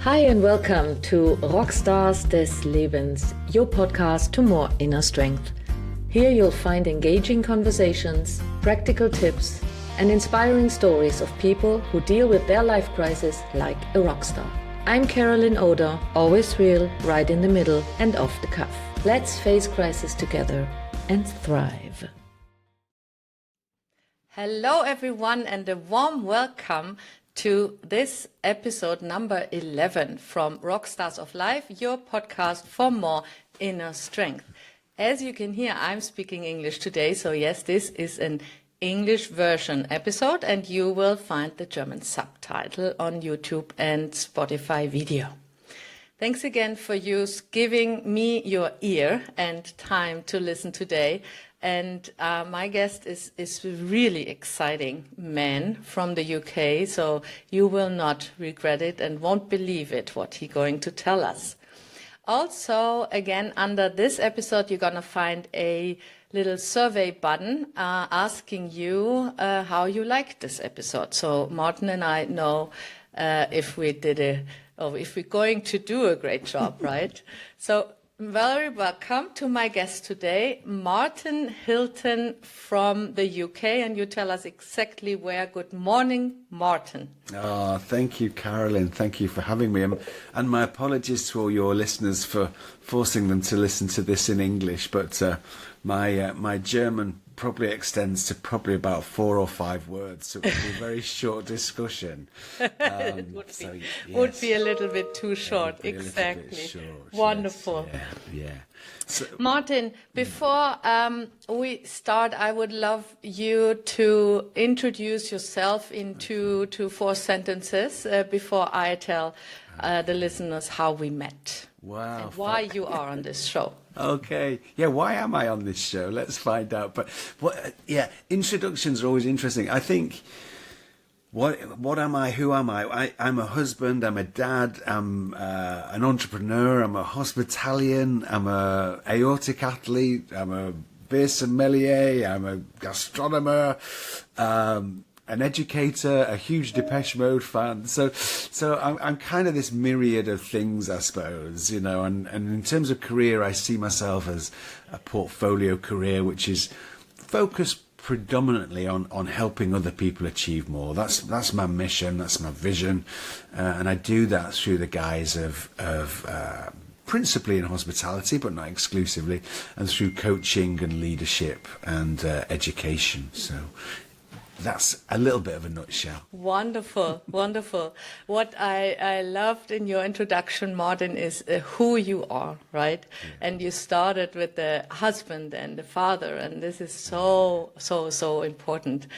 Hi and welcome to Rockstars des Lebens, your podcast to more inner strength. Here you'll find engaging conversations, practical tips, and inspiring stories of people who deal with their life crisis like a rockstar. I'm Carolin Oder, always real, right in the middle and off the cuff. Let's face crisis together and thrive. Hello everyone and a warm welcome to this episode number 11 from Rockstars of Life, your podcast for more inner strength. As you can hear, I'm speaking English today, so yes, this is an English version episode and you will find the German subtitle on YouTube and Spotify video. Thanks again for you giving me your ear and time to listen today. And my guest is a really exciting man from the UK, so you will not regret it and won't believe it, what he's going to tell us. Also, again, under this episode, you're going to find a little survey button asking you how you liked this episode. So Martin and I know if we're going to do a great job, right? So very welcome to my guest today, Martin Hilton from the UK, and you tell us exactly where. Good morning, Martin. Oh, thank you, Carolin. Thank you for having me. And my apologies to all your listeners for forcing them to listen to this in English, but my German probably extends to probably about 4 or 5 words, so it would be a very short discussion. It would be a little bit too short, exactly. Wonderful. Yes, yeah. So, Martin, before we start, I would love you to introduce yourself in two to 4 sentences before I tell the listeners how we met. Wow. And why you are on this show. Okay. Yeah, why am I on this show? Let's find out. But introductions are always interesting. I think what am I? Who am I? I'm a husband, I'm a dad, I'm an entrepreneur, I'm a hospitalian, I'm a aortic athlete, I'm a beer sommelier, I'm a gastronomer, an educator, a huge Depeche Mode fan. So I'm kind of this myriad of things, I suppose, you know, and in terms of career, I see myself as a portfolio career, which is focused predominantly on helping other people achieve more. That's my mission, that's my vision. And I do that through the guise of principally in hospitality, but not exclusively, and through coaching and leadership and education. So that's a little bit of a nutshell. Wonderful, wonderful. What I loved in your introduction, Martin, is who you are, right? Yeah. And you started with the husband and the father, and this is so important.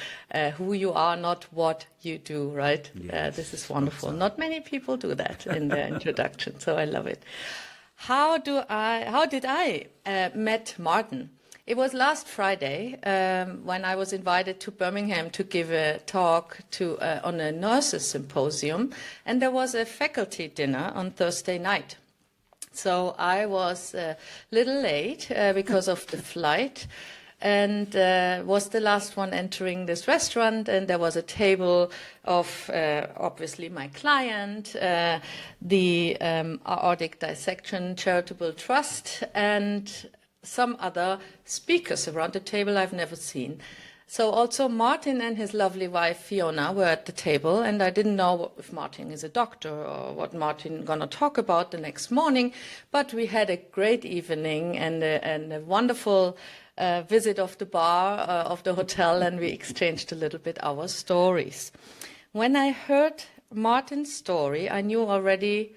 Who you are, not what you do, right? Yes. This is wonderful. Not many people do that in their introduction, so I love it. How did I met Martin? It was last Friday when I was invited to Birmingham to give a talk on a nurses symposium, and there was a faculty dinner on Thursday night. So I was a little late because of the flight, and was the last one entering this restaurant, and there was a table of obviously my client, the Aortic Dissection Charitable Trust, and some other speakers around the table I've never seen. So also Martin and his lovely wife Fiona were at the table, and I didn't know if Martin is a doctor or what Martin gonna talk about the next morning, but we had a great evening and a wonderful visit of the bar of the hotel, and we exchanged a little bit our stories. When I heard Martin's story, I knew already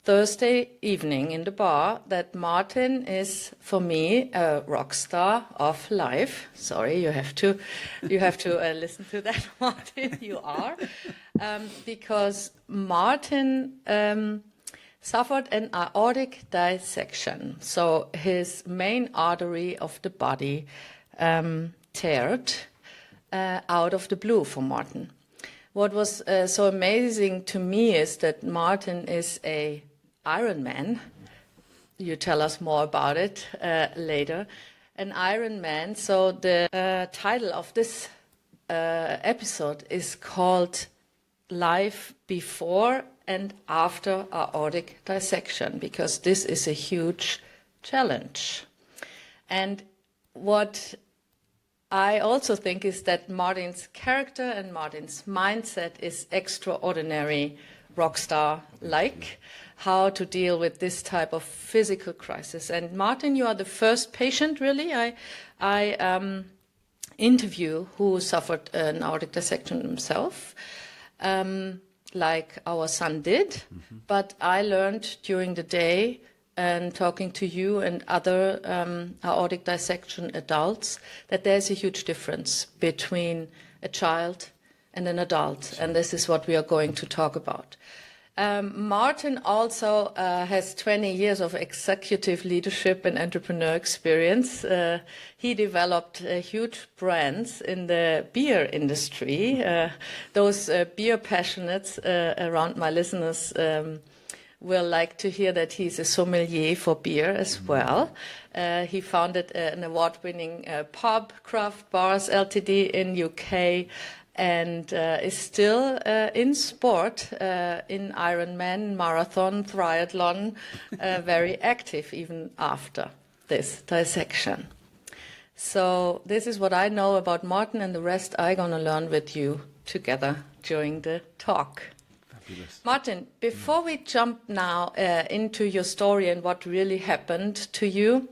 Thursday evening in the bar that Martin is, for me, a rock star of life. Sorry, you have to listen to that, Martin. You are, because Martin suffered an aortic dissection. So his main artery of the body teared out of the blue for Martin. What was so amazing to me is that Martin is a Ironman. You tell us more about it later. An Ironman. So the title of this episode is called Life Before and after aortic dissection, because this is a huge challenge. And what I also think is that Martin's character and Martin's mindset is extraordinary, rock star-like, how to deal with this type of physical crisis. And Martin, you are the first patient, really, I interview who suffered an aortic dissection himself, like our son did. But I learned during the day and talking to you and other aortic dissection adults that there's a huge difference between a child and an adult. And this is what we are going to talk about. Martin also has 20 years of executive leadership and entrepreneur experience. He developed huge brands in the beer industry. Those beer passionates around my listeners will like to hear that he's a sommelier for beer as well. He founded an award-winning pub, Craft Bars Ltd. in UK, and is still in sport, in Ironman, marathon, triathlon, very active even after this dissection. So this is what I know about Martin, and the rest I'm going to learn with you together during the talk. Fabulous. Martin, before we jump now into your story and what really happened to you,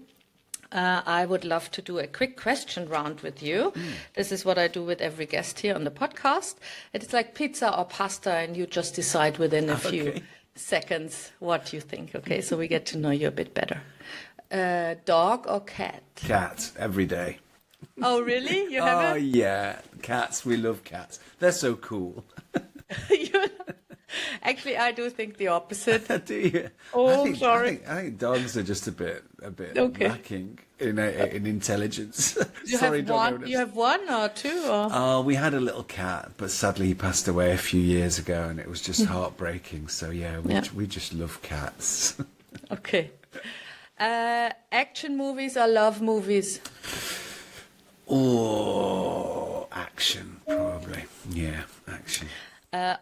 I would love to do a quick question round with you. This is what I do with every guest here on the podcast. It's like pizza or pasta, and you just decide within a few seconds what you think. Okay, so we get to know you a bit better. Dog or cat? Cat, every day. Oh, really? You have Oh, yeah. Cats, we love cats. They're so cool. Actually, I do think the opposite. Do you? Oh, sorry. I think dogs are just a bit Okay. lacking in intelligence. You Sorry, have dog one. owners. You have one or two, or Oh, we had a little cat, but sadly he passed away a few years ago, and it was just heartbreaking. So yeah, we just love cats. okay. Action movies or love movies? Oh, action, probably. Yeah, action.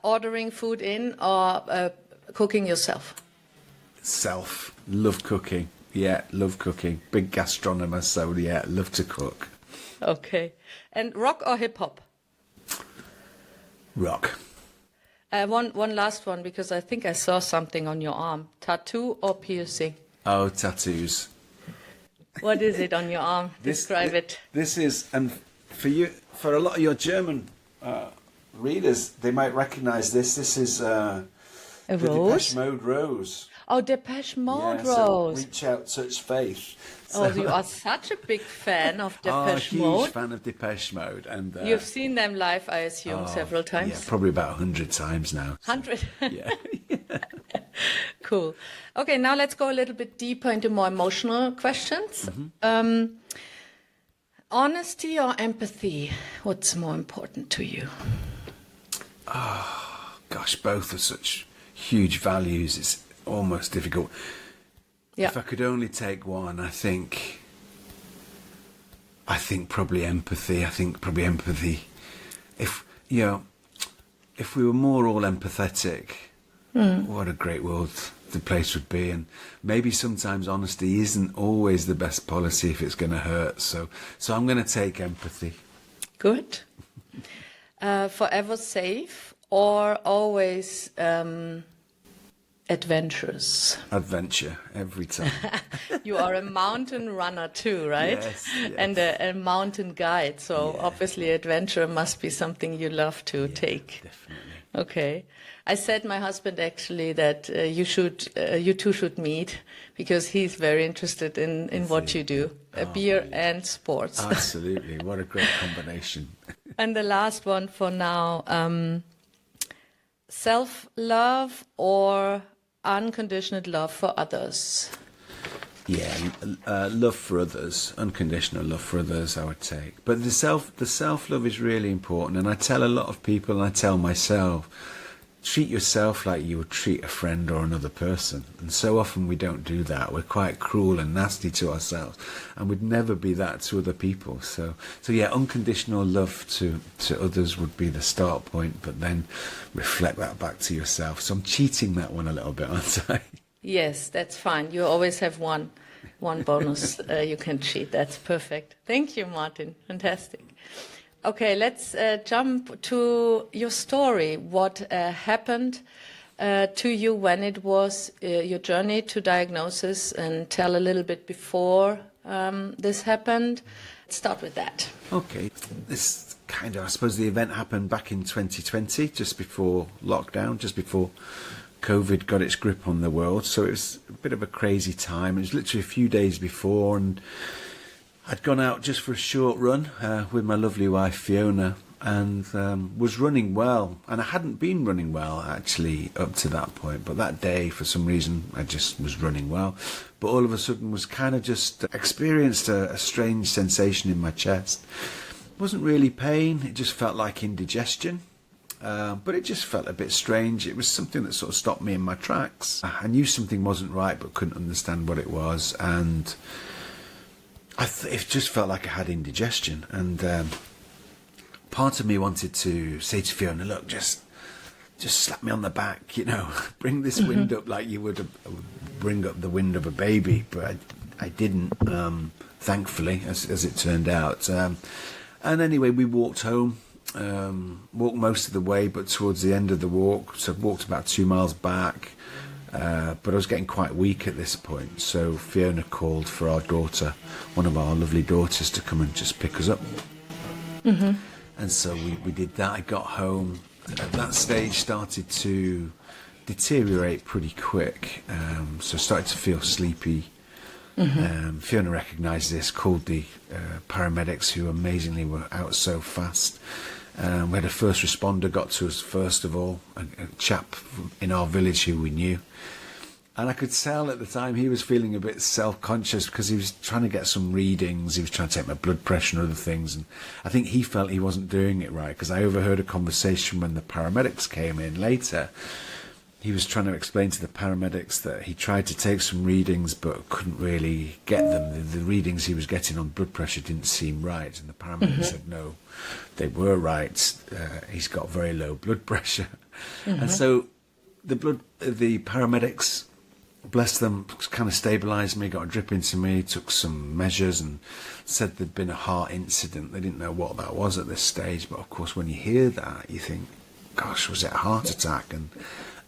Ordering food in or cooking yourself? Self. Love cooking. Yeah, love cooking. Big gastronomer, so yeah, love to cook. Okay. And rock or hip hop? Rock. One last one, because I think I saw something on your arm. Tattoo or piercing? Oh, tattoos. What is it on your arm? Describe it. This is, and for a lot of your German readers, they might recognise this. This is A the rose? Depeche Mode rose. Oh, Depeche Mode Yeah, so rose. reach out, touch faith. Oh, you are such a big fan of Depeche huge Mode. fan of Depeche Mode, and You've seen them live, I assume, several times. yeah, probably about 100 times now. 100. Yeah. Cool. Okay, now let's go a little bit deeper into more emotional questions. Honesty or empathy? What's more important to you? Gosh, both are such huge values. It's almost difficult. Yeah. If I could only take one, I think probably empathy. If we were more all empathetic, what a great world the place would be. And maybe sometimes honesty isn't always the best policy if it's going to hurt. So I'm going to take empathy. Good. Forever safe or always adventurous? Adventure every time. You are a mountain runner too, right? Yes. And a mountain guide. So obviously adventure must be something you love to take. Definitely. Okay. I said my husband actually that you two should meet, because he's very interested in what you do, beer and sports. Absolutely. What a great combination. And the last one for now, self-love or unconditional love for others? Yeah, love for others, unconditional love for others, I would take. But the self-love is really important, and I tell a lot of people, and I tell myself, treat yourself like you would treat a friend or another person. And so often we don't do that. We're quite cruel and nasty to ourselves, and we'd never be that to other people. So yeah, unconditional love to others would be the start point, but then reflect that back to yourself. So I'm cheating that one a little bit, aren't I? Yes, that's fine. You always have one bonus you can cheat. That's perfect. Thank you, Martin. Fantastic. Okay, let's jump to your story. What happened to you when it was your journey to diagnosis, and tell a little bit before this happened. Let's start with that. Okay. This kind of, I suppose the event happened back in 2020, just before lockdown, just before COVID got its grip on the world. So it was a bit of a crazy time. It was literally a few days before, and I'd gone out just for a short run with my lovely wife Fiona, and was running well. And I hadn't been running well actually up to that point, but that day for some reason I just was running well. But all of a sudden was kind of just experienced a strange sensation in my chest. It wasn't really pain, it just felt like indigestion. But it just felt a bit strange. It was something that sort of stopped me in my tracks. I knew something wasn't right, but couldn't understand what it was. And it just felt like I had indigestion. And part of me wanted to say to Fiona, look, just slap me on the back, bring this wind up like you would bring up the wind of a baby. But I didn't, thankfully, as it turned out. And anyway, we walked home. Walked most of the way, but towards the end of the walk, so I walked about 2 miles back, but I was getting quite weak at this point. So Fiona called for our daughter, one of our lovely daughters, to come and just pick us up. Mm-hmm. And so we did that. I got home. At that stage, started to deteriorate pretty quick. So I started to feel sleepy. Mm-hmm. Fiona recognised this, called the paramedics, who amazingly were out so fast. We had a first responder got to us first of all, a chap in our village who we knew. And I could tell at the time he was feeling a bit self-conscious because he was trying to get some readings. He was trying to take my blood pressure and other things. And I think he felt he wasn't doing it right, because I overheard a conversation when the paramedics came in later. He was trying to explain to the paramedics that he tried to take some readings but couldn't really get them. The readings he was getting on blood pressure didn't seem right. And the paramedics said, no, they were right. He's got very low blood pressure. And so the paramedics, bless them, kind of stabilised me, got a drip into me, took some measures and said there'd been a heart incident. They didn't know what that was at this stage. But of course, when you hear that, you think, gosh, was it a heart attack?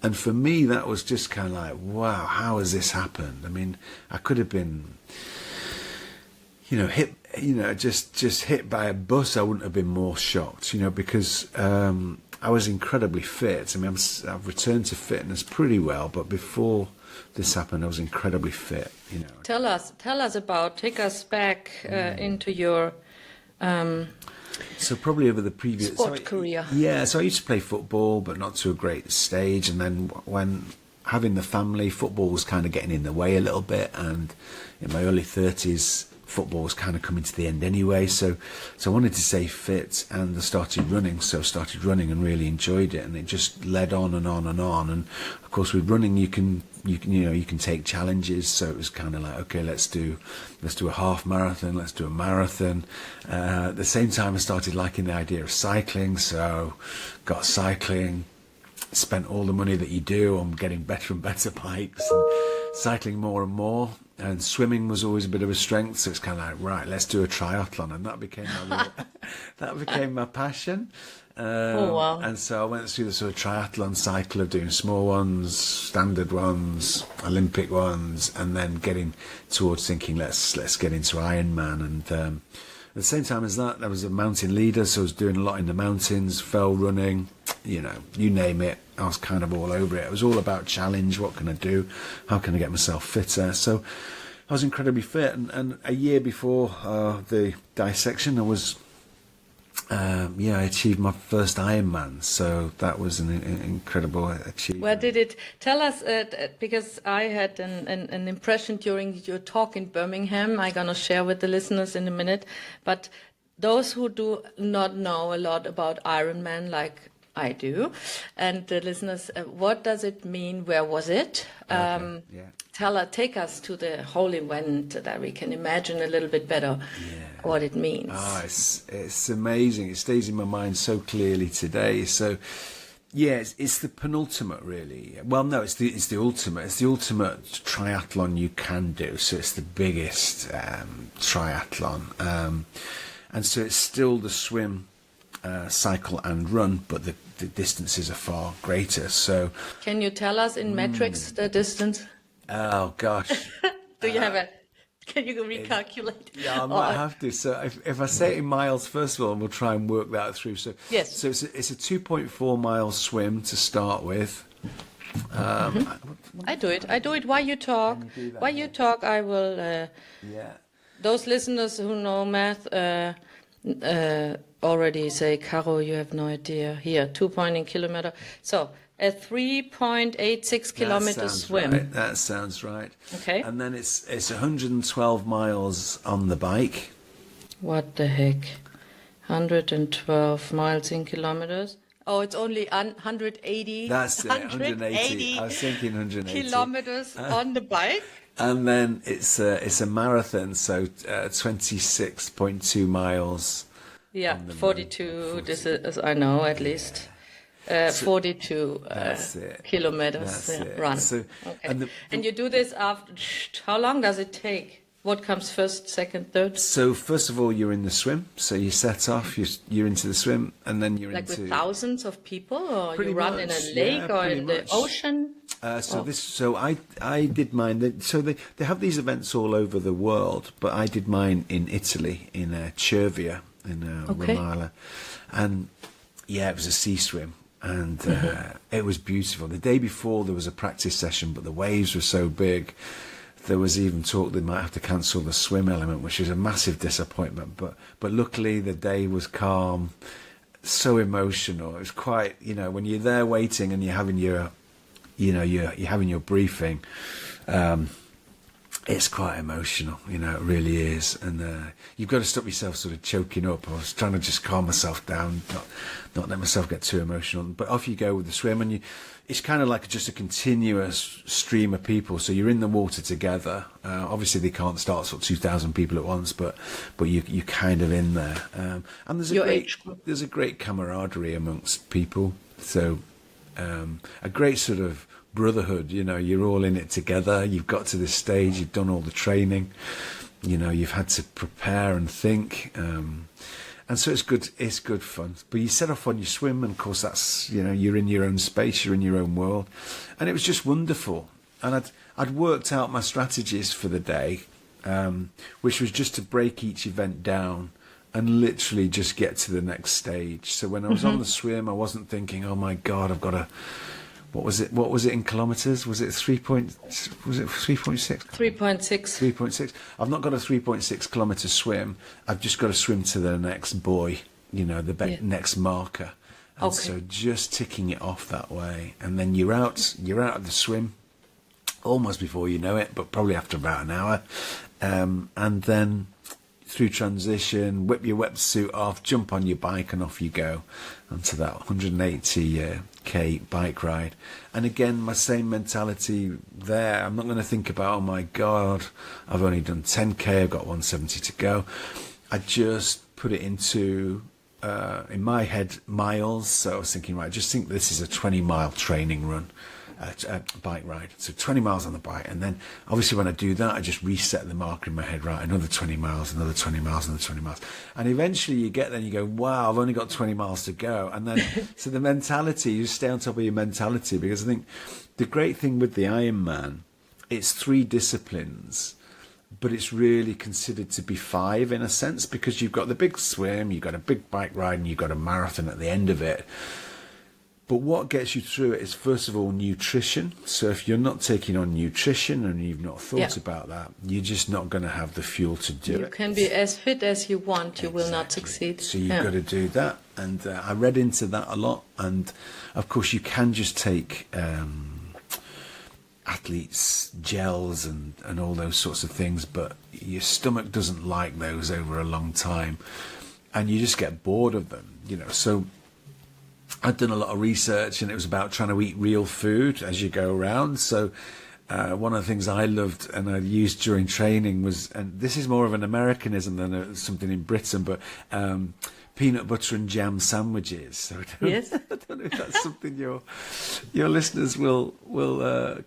And for me, that was just kind of like, wow, how has this happened? I mean, I could have been, hit, just hit by a bus. I wouldn't have been more shocked, because I was incredibly fit. I mean, I've returned to fitness pretty well, but before this happened, I was incredibly fit. Tell us about. Take us back into your. So probably over the previous sport career. Yeah, so I used to play football, but not to a great stage. And then when having the family, football was kind of getting in the way a little bit. And in my early 30s, football was kind of coming to the end anyway. So I wanted to stay fit, and I started running. So I started running and really enjoyed it. And it just led on and on and on. And of course, with running, you can take challenges. So it was kind of like, okay, let's do a half marathon, let's do a marathon. At the same time, I started liking the idea of cycling, so got cycling, spent all the money that you do on getting better and better bikes and cycling more and more. And swimming was always a bit of a strength, so it's kind of like, right, let's do a triathlon, and that became my passion. Oh, wow. And so I went through the sort of triathlon cycle of doing small ones, standard ones, Olympic ones, and then getting towards thinking, let's get into Ironman. And at the same time as that, I was a mountain leader, so I was doing a lot in the mountains, fell running, you name it. I was kind of all over it. It was all about challenge. What can I do? How can I get myself fitter? So I was incredibly fit. And a year before the dissection, I achieved my first Ironman. So that was an incredible achievement. Where did it? Tell us, because I had an impression during your talk in Birmingham. I'm going to share with the listeners in a minute. But those who do not know a lot about Ironman, like I do. And the listeners, what does it mean? Where was it? Take us to the whole event so that we can imagine a little bit better what it means. It's amazing. It stays in my mind so clearly today. So, yeah, it's the penultimate, really. Well, no, it's the ultimate. It's the ultimate triathlon you can do. So it's the biggest triathlon, and so it's still the swim, cycle, and run, but the distances are far greater. So, can you tell us in metrics the distance? Oh gosh. Do you have a? Can you recalculate? Yeah, I might have to. So if I say it in miles, first of all, we'll try and work that through. So yes. So it's a 2.4 mile swim to start with. I do it while you talk. While you talk, I will. Those listeners who know math already say, "Caro, you have no idea." Here, 2 kilometer. So. A 3.86 kilometer swim. Right. That sounds right. Okay. And then it's 112 miles on the bike. What the heck? 112 miles in kilometers? Oh, it's only 180. That's it, 180. I was thinking 180. Kilometers on the bike. And then it's a marathon, so 26.2 miles. Yeah, 42. This is, I know, at least. 42 kilometers run. So, okay. And you do this after, how long does it take? What comes first, second, third? So first of all, you're in the swim. So you set off, you're into the swim, and then you're like into... with thousands of people, or you run in a lake or in the ocean? So I did mine. So they have these events all over the world, but I did mine in Italy, in Cervia, in Ramallah. And yeah, it was a sea swim. And it was beautiful. The day before there was a practice session, but the waves were so big, there was even talk they might have to cancel the swim element, which was a massive disappointment. But luckily the day was calm, so emotional. It was quite, when you're there waiting and you're having you're having your briefing. It's quite emotional, it really is. And you've got to stop yourself sort of choking up. I was trying to just calm myself down, not let myself get too emotional. But off you go with the swim, and it's kind of like just a continuous stream of people. So you're in the water together. Obviously, they can't start sort of 2,000 people at once, but you're kind of in there. And there's a great camaraderie amongst people. So a great sort of brotherhood, you're all in it together. You've got to this stage, you've done all the training, you've had to prepare and think, and so it's good fun. But you set off on your swim, and of course that's you're in your own space, you're in your own world, and it was just wonderful. And I'd worked out my strategies for the day, which was just to break each event down and literally just get to the next stage. So when I was on the swim, I wasn't thinking, oh my God, I've got to... What was it in kilometres? Was it 3.6? 3.6. I've not got a 3.6 kilometre swim. I've just got to swim to the next buoy, next marker. And so just ticking it off that way. And then you're out of the swim almost before you know it, but probably after about an hour. And then through transition, whip your wetsuit off, jump on your bike, and off you go onto that 180k bike ride. And again, my same mentality there. I'm not going to think about, oh my God, I've only done 10k, I've got 170 to go. I just put it into, in my head, miles. So I was thinking, right, just think this is a 20-mile training run. Bike ride, so 20 miles on the bike, and then obviously when I do that, I just reset the marker in my head, right, another 20 miles, another 20 miles, another 20 miles, and eventually you get there and you go, wow, I've only got 20 miles to go. And then so the mentality, you stay on top of your mentality, because I think the great thing with the Ironman, it's 3 disciplines, but it's really considered to be 5 in a sense, because you've got the big swim, you've got a big bike ride, and you've got a marathon at the end of it. But what gets you through it is, first of all, nutrition. So if you're not taking on nutrition and you've not thought about that, you're just not going to have the fuel to do it. You can be as fit as you want, you will not succeed. So you've got to do that. And I read into that a lot. And, of course, you can just take athletes' gels and all those sorts of things, but your stomach doesn't like those over a long time. And you just get bored of them, So I'd done a lot of research, and it was about trying to eat real food as you go around. So one of the things I loved and I used during training was, and this is more of an Americanism than something in Britain, but peanut butter and jam sandwiches. So Yes. I don't know if that's something your listeners will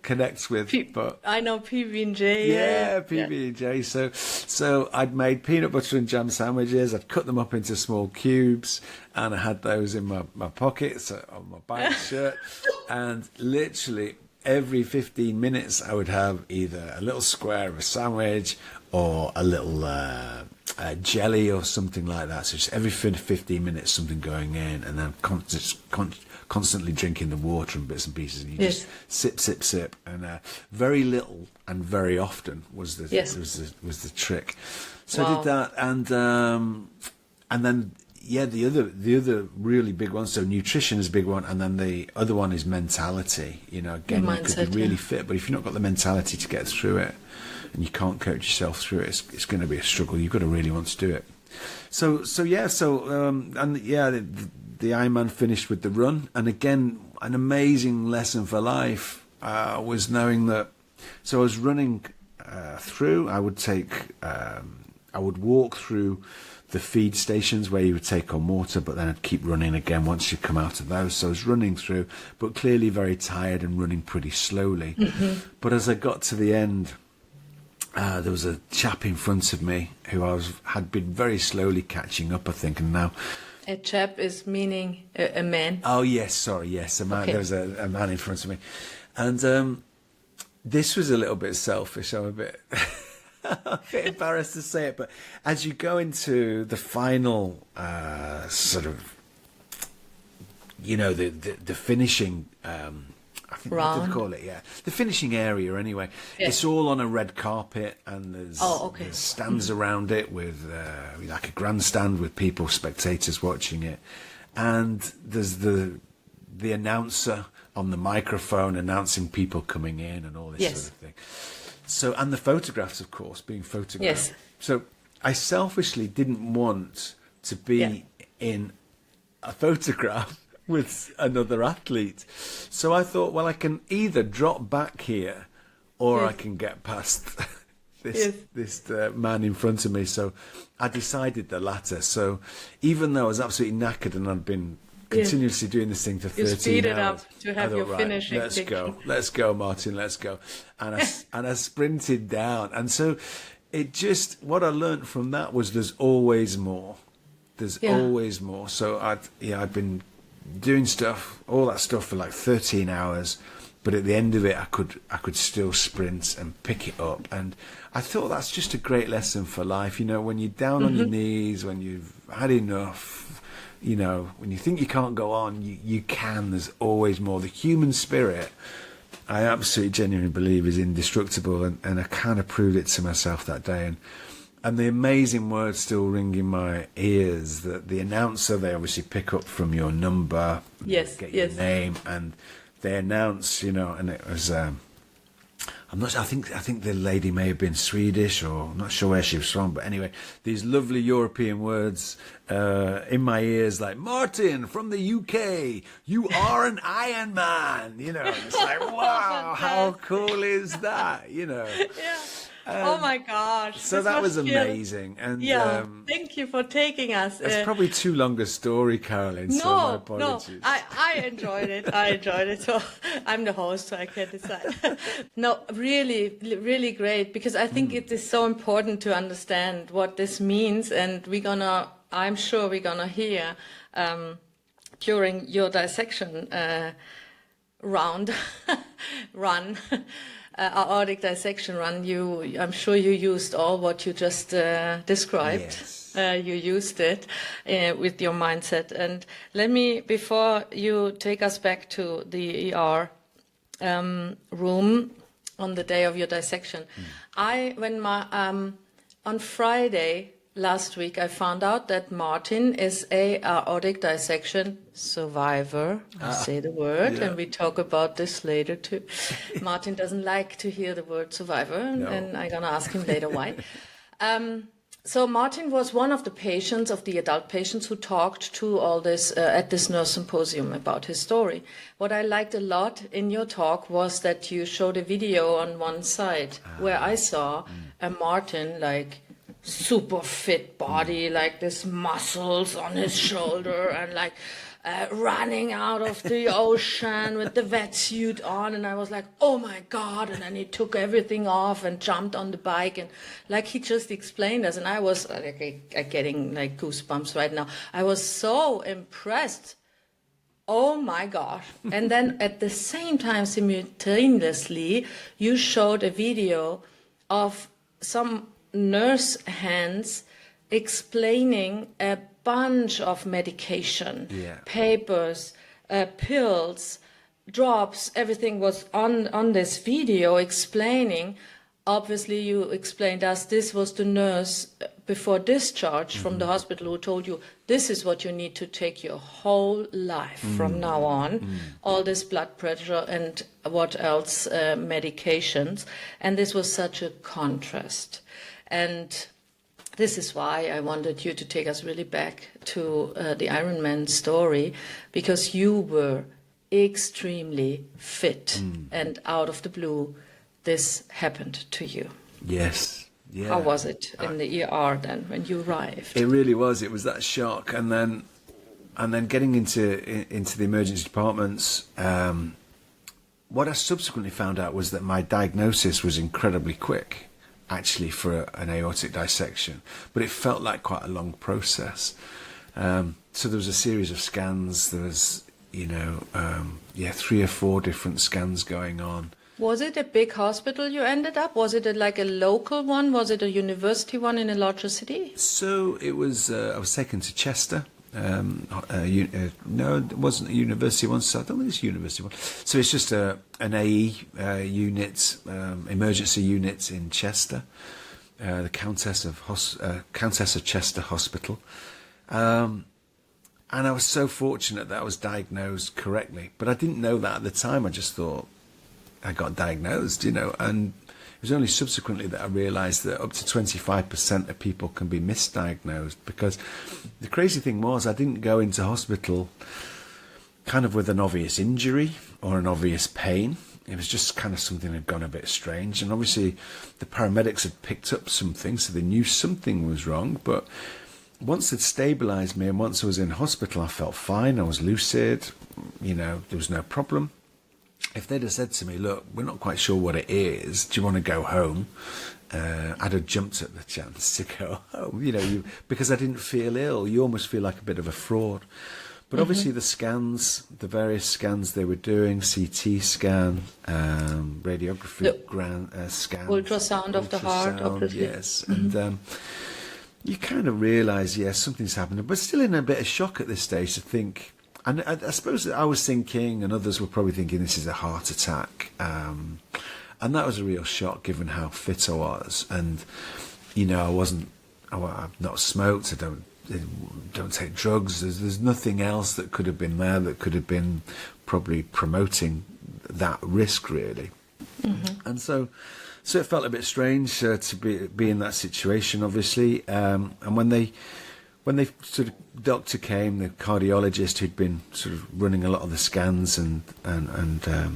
connect with. But I know PB&J. yeah, PB&J. So I'd made peanut butter and jam sandwiches. I'd cut them up into small cubes, and I had those in my pockets on my bike shirt. And literally every 15 minutes, I would have either a little square of a sandwich or a little jelly or something like that. So just every 15 minutes, something going in, and then constantly drinking the water and bits and pieces. And you just sip, and very little and very often was the trick. So I did that, and then. Yeah, the other really big one. So nutrition is a big one, and then the other one is mentality. You know, again, you could be really fit, but if you've not got the mentality to get through it, and you can't coach yourself through it, it's going to be a struggle. You've got to really want to do it. The Ironman finished with the run, and again, an amazing lesson for life was knowing that. So I was running through. I would walk through the feed stations where you would take on water, but then I'd keep running again once you come out of those. So I was running through, but clearly very tired and running pretty slowly. Mm-hmm. But as I got to the end, there was a chap in front of me who had been very slowly catching up, I think, and now... A chap is meaning a man? Oh, yes, sorry, yes, a man. Okay. There was a man in front of me. And this was a little bit selfish. I'm a bit embarrassed to say it, but as you go into the final sort of, the finishing, I think what did they call it? Yeah, the finishing area. Anyway, It's all on a red carpet, and there's stands around it with like a grandstand with people, spectators watching it, and there's the announcer on the microphone announcing people coming in and all this sort of thing. So, and the photographs, of course, being photographed. Yes. So I selfishly didn't want to be in a photograph with another athlete. So I thought, well, I can either drop back here or I can get past this man in front of me. So I decided the latter. So even though I was absolutely knackered and I'd been continuously doing this thing for 13 hours. You speeded up to have your finishing picture. Let's go, Martin, let's go. And I sprinted down. And so what I learned from that was there's always more. There's always more. So I'd been doing all that stuff for like 13 hours, but at the end of it, I could still sprint and pick it up. And I thought that's just a great lesson for life. When you're down on your knees, when you've had enough, when you think you can't go on, you can. There's always more. The human spirit, I absolutely genuinely believe, is indestructible, and I kind of proved it to myself that day. And the amazing words still ring in my ears, that the announcer, they obviously pick up from your number, get your name, and they announce, and it was... I'm not sure, I think the lady may have been Swedish, or I'm not sure where she was from, but anyway, these lovely European words in my ears, like, Martin from the UK, you are an Ironman, it's like, wow, how cool is that, Oh my gosh. So that was amazing. And thank you for taking us. It's probably too long a story, Carolin, so my apologies. No, I enjoyed it. So I'm the host, so I can decide. No, really, really great, because I think it is so important to understand what this means, and I'm sure we're gonna hear during your dissection run. Aortic dissection run, I'm sure you used all what you just described. Yes. You used it with your mindset. And before you take us back to the ER room on the day of your dissection, on Friday last week, I found out that Martin is a aortic dissection survivor. I say the word, and we talk about this later too. Martin doesn't like to hear the word survivor, and I'm gonna ask him later why. So Martin was one of the patients, of the adult patients, who talked to all this at this nurse symposium about his story. What I liked a lot in your talk was that you showed a video on one side where I saw a Martin, like, super fit body, like this muscles on his shoulder, and like running out of the ocean with the wetsuit on, and I was like, oh my God. And then he took everything off and jumped on the bike, and like he just explained us, and I was like getting like goosebumps right now. I was so impressed. Oh my gosh. And then at the same time, simultaneously, you showed a video of some nurse hands explaining a bunch of medication, papers, pills, drops, everything was on this video explaining. Obviously, you explained us this was the nurse before discharge from the hospital who told you this is what you need to take your whole life from now on, all this blood pressure and what else, medications. And this was such a contrast. And this is why I wanted you to take us really back to the Ironman story, because you were extremely fit and out of the blue, this happened to you. Yes. Yeah. How was it in the ER then when you arrived? It really was. It was that shock, and then getting into the emergency departments. What I subsequently found out was that my diagnosis was incredibly quick, actually, for an aortic dissection, but it felt like quite a long process. So there was a series of scans. There was, 3 or 4 different scans going on. Was it a big hospital you ended up? Was it like a local one? Was it a university one in a larger city? So it was. I was taken to Chester. No, it wasn't a university one. So I don't think it's a university one. So it's just an AE unit, emergency unit in Chester, the Countess of Chester Hospital. And I was so fortunate that I was diagnosed correctly, but I didn't know that at the time. I just thought I got diagnosed, and it was only subsequently that I realised that up to 25% of people can be misdiagnosed, because the crazy thing was I didn't go into hospital kind of with an obvious injury or an obvious pain. It was just kind of something that had gone a bit strange, and obviously the paramedics had picked up something, so they knew something was wrong. But once they'd stabilised me and once I was in hospital, I felt fine. I was lucid, there was no problem. If they'd have said to me, look, we're not quite sure what it is, do you want to go home? I'd have jumped at the chance to go home, because I didn't feel ill. You almost feel like a bit of a fraud. But obviously the scans, the various scans they were doing, CT scan, radiography scan. Ultrasound of the heart, obviously. Yes, and you kind of realise, yes, something's happening, but still in a bit of shock at this stage to think. And I suppose that I was thinking, and others were probably thinking, this is a heart attack. And that was a real shock, given how fit I was. And, I've not smoked, I don't take drugs. There's nothing else that could have been there that could have been probably promoting that risk, really. Mm-hmm. And so it felt a bit strange to be in that situation, obviously. And when they sort of doctor came, the cardiologist who'd been sort of running a lot of the scans and the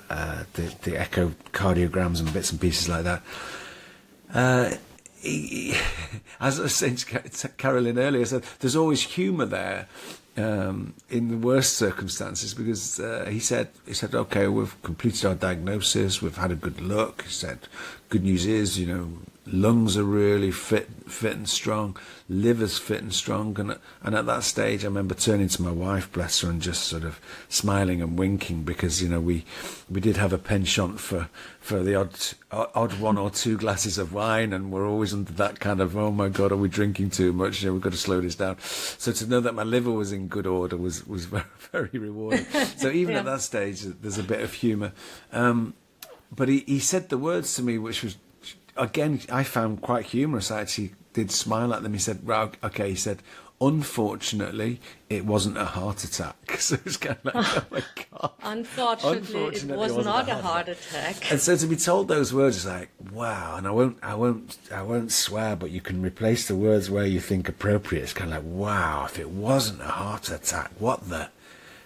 echocardiograms and bits and pieces like that. As I was saying to Carolin earlier, so there's always humour there in the worst circumstances, because he said, okay, we've completed our diagnosis, we've had a good look. He said, good news is, lungs are really fit and strong, liver's fit and strong, and at that stage I remember turning to my wife, bless her, and just sort of smiling and winking, because we did have a penchant for the odd 1 or 2 glasses of wine, and we're always under that kind of, oh my God, are we drinking too much? We've got to slow this down. So to know that my liver was in good order was very, very rewarding. So even at that stage there's a bit of humour, but he said the words to me which was, again, I found quite humorous. I actually did smile at them. He said, right, okay, he said, Unfortunately, it wasn't a heart attack. So it's kind of like, oh my God. Unfortunately, it was wasn't not a heart attack. And so to be told those words is like, wow. And I won't swear, but you can replace the words where you think appropriate. It's kind of like, wow, if it wasn't a heart attack, what the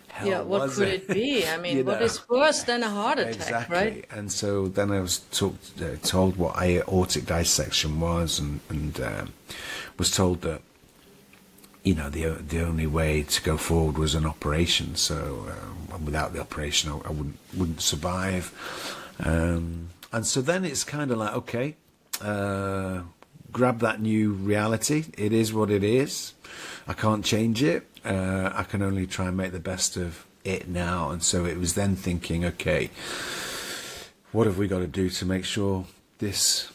hell Yeah, what was could it? it be? I mean, You what know? is worse than a heart attack, Exactly. right? And so then I was told what aortic dissection was, and was told that, you know, the only way to go forward was an operation. So without the operation, I wouldn't survive. And so then it's kind of like, okay, grab that new reality. It is what it is. I can't change it. I can only try and make the best of it now. And so it was then thinking, okay, what have we got to do to make sure this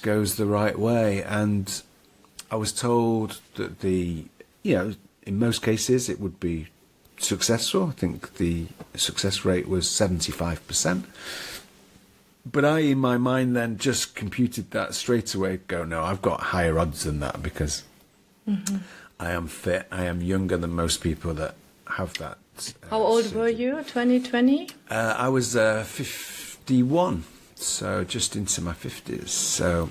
goes the right way? And I was told that in most cases it would be successful. I think the success rate was 75%. But I, in my mind, then just computed that straight away. Go, no, I've got higher odds than that, because I am fit. I am younger than most people that have that. How old were you, 2020? I was 51, so just into my 50s. So,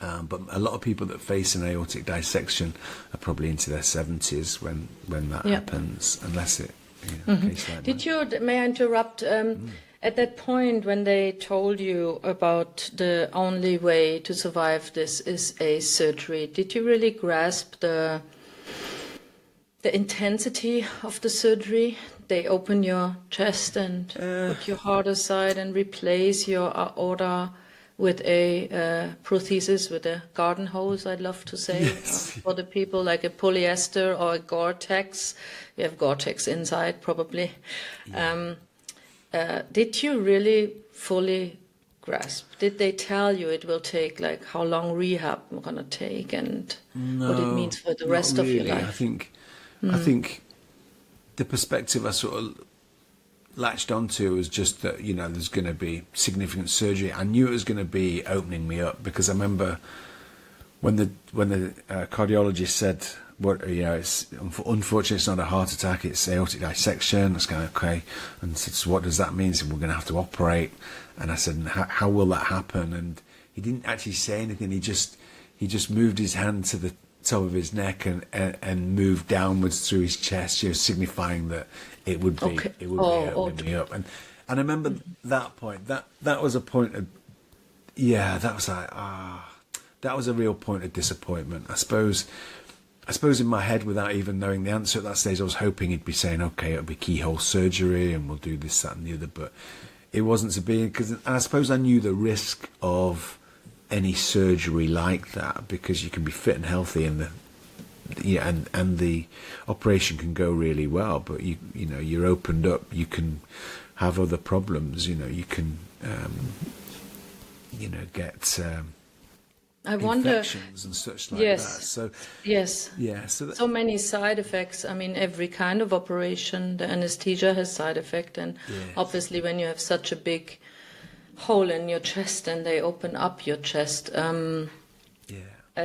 but a lot of people that face an aortic dissection are probably into their 70s when that happens, unless it, case like Did you, may I interrupt, at that point when they told you about the only way to survive this is a surgery, did you really grasp the intensity of the surgery? They open your chest and put your heart aside and replace your aorta with a prosthesis, with a garden hose, I'd love to say, for the people, like a polyester or a Gore-Tex. You have Gore-Tex inside, probably. Yeah. Did you really fully grasp? Did they tell you it will take, like, how long rehab we're going to take, and what it means for the rest of your life? I think the perspective I sort of latched onto was just that, you know, there's going to be significant surgery. I knew it was going to be opening me up, because I remember when the cardiologist said, "What, you know, it's unfortunately it's not a heart attack, it's aortic dissection." It's kind of okay, and said, "So what does that mean?" So we're going to have to operate, and I said, "How will that happen?" And he didn't actually say anything. He just moved his hand to the top of his neck and moved downwards through his chest, you know, signifying that it would be opening me up. And I remember that point. That was a point of, that was like, that was a real point of disappointment. I suppose in my head, without even knowing the answer at that stage, I was hoping he'd be saying, okay, it'll be keyhole surgery and we'll do this, that and the other, but it wasn't to be, because I suppose I knew the risk of any surgery like that, because you can be fit and healthy and the operation can go really well, but you know, you're opened up, you can have other problems, you know, you can get I wonder, infections and such like that. So so many side effects. I mean, every kind of operation, the anesthesia has side effect, and obviously when you have such a big hole in your chest and they open up your chest, a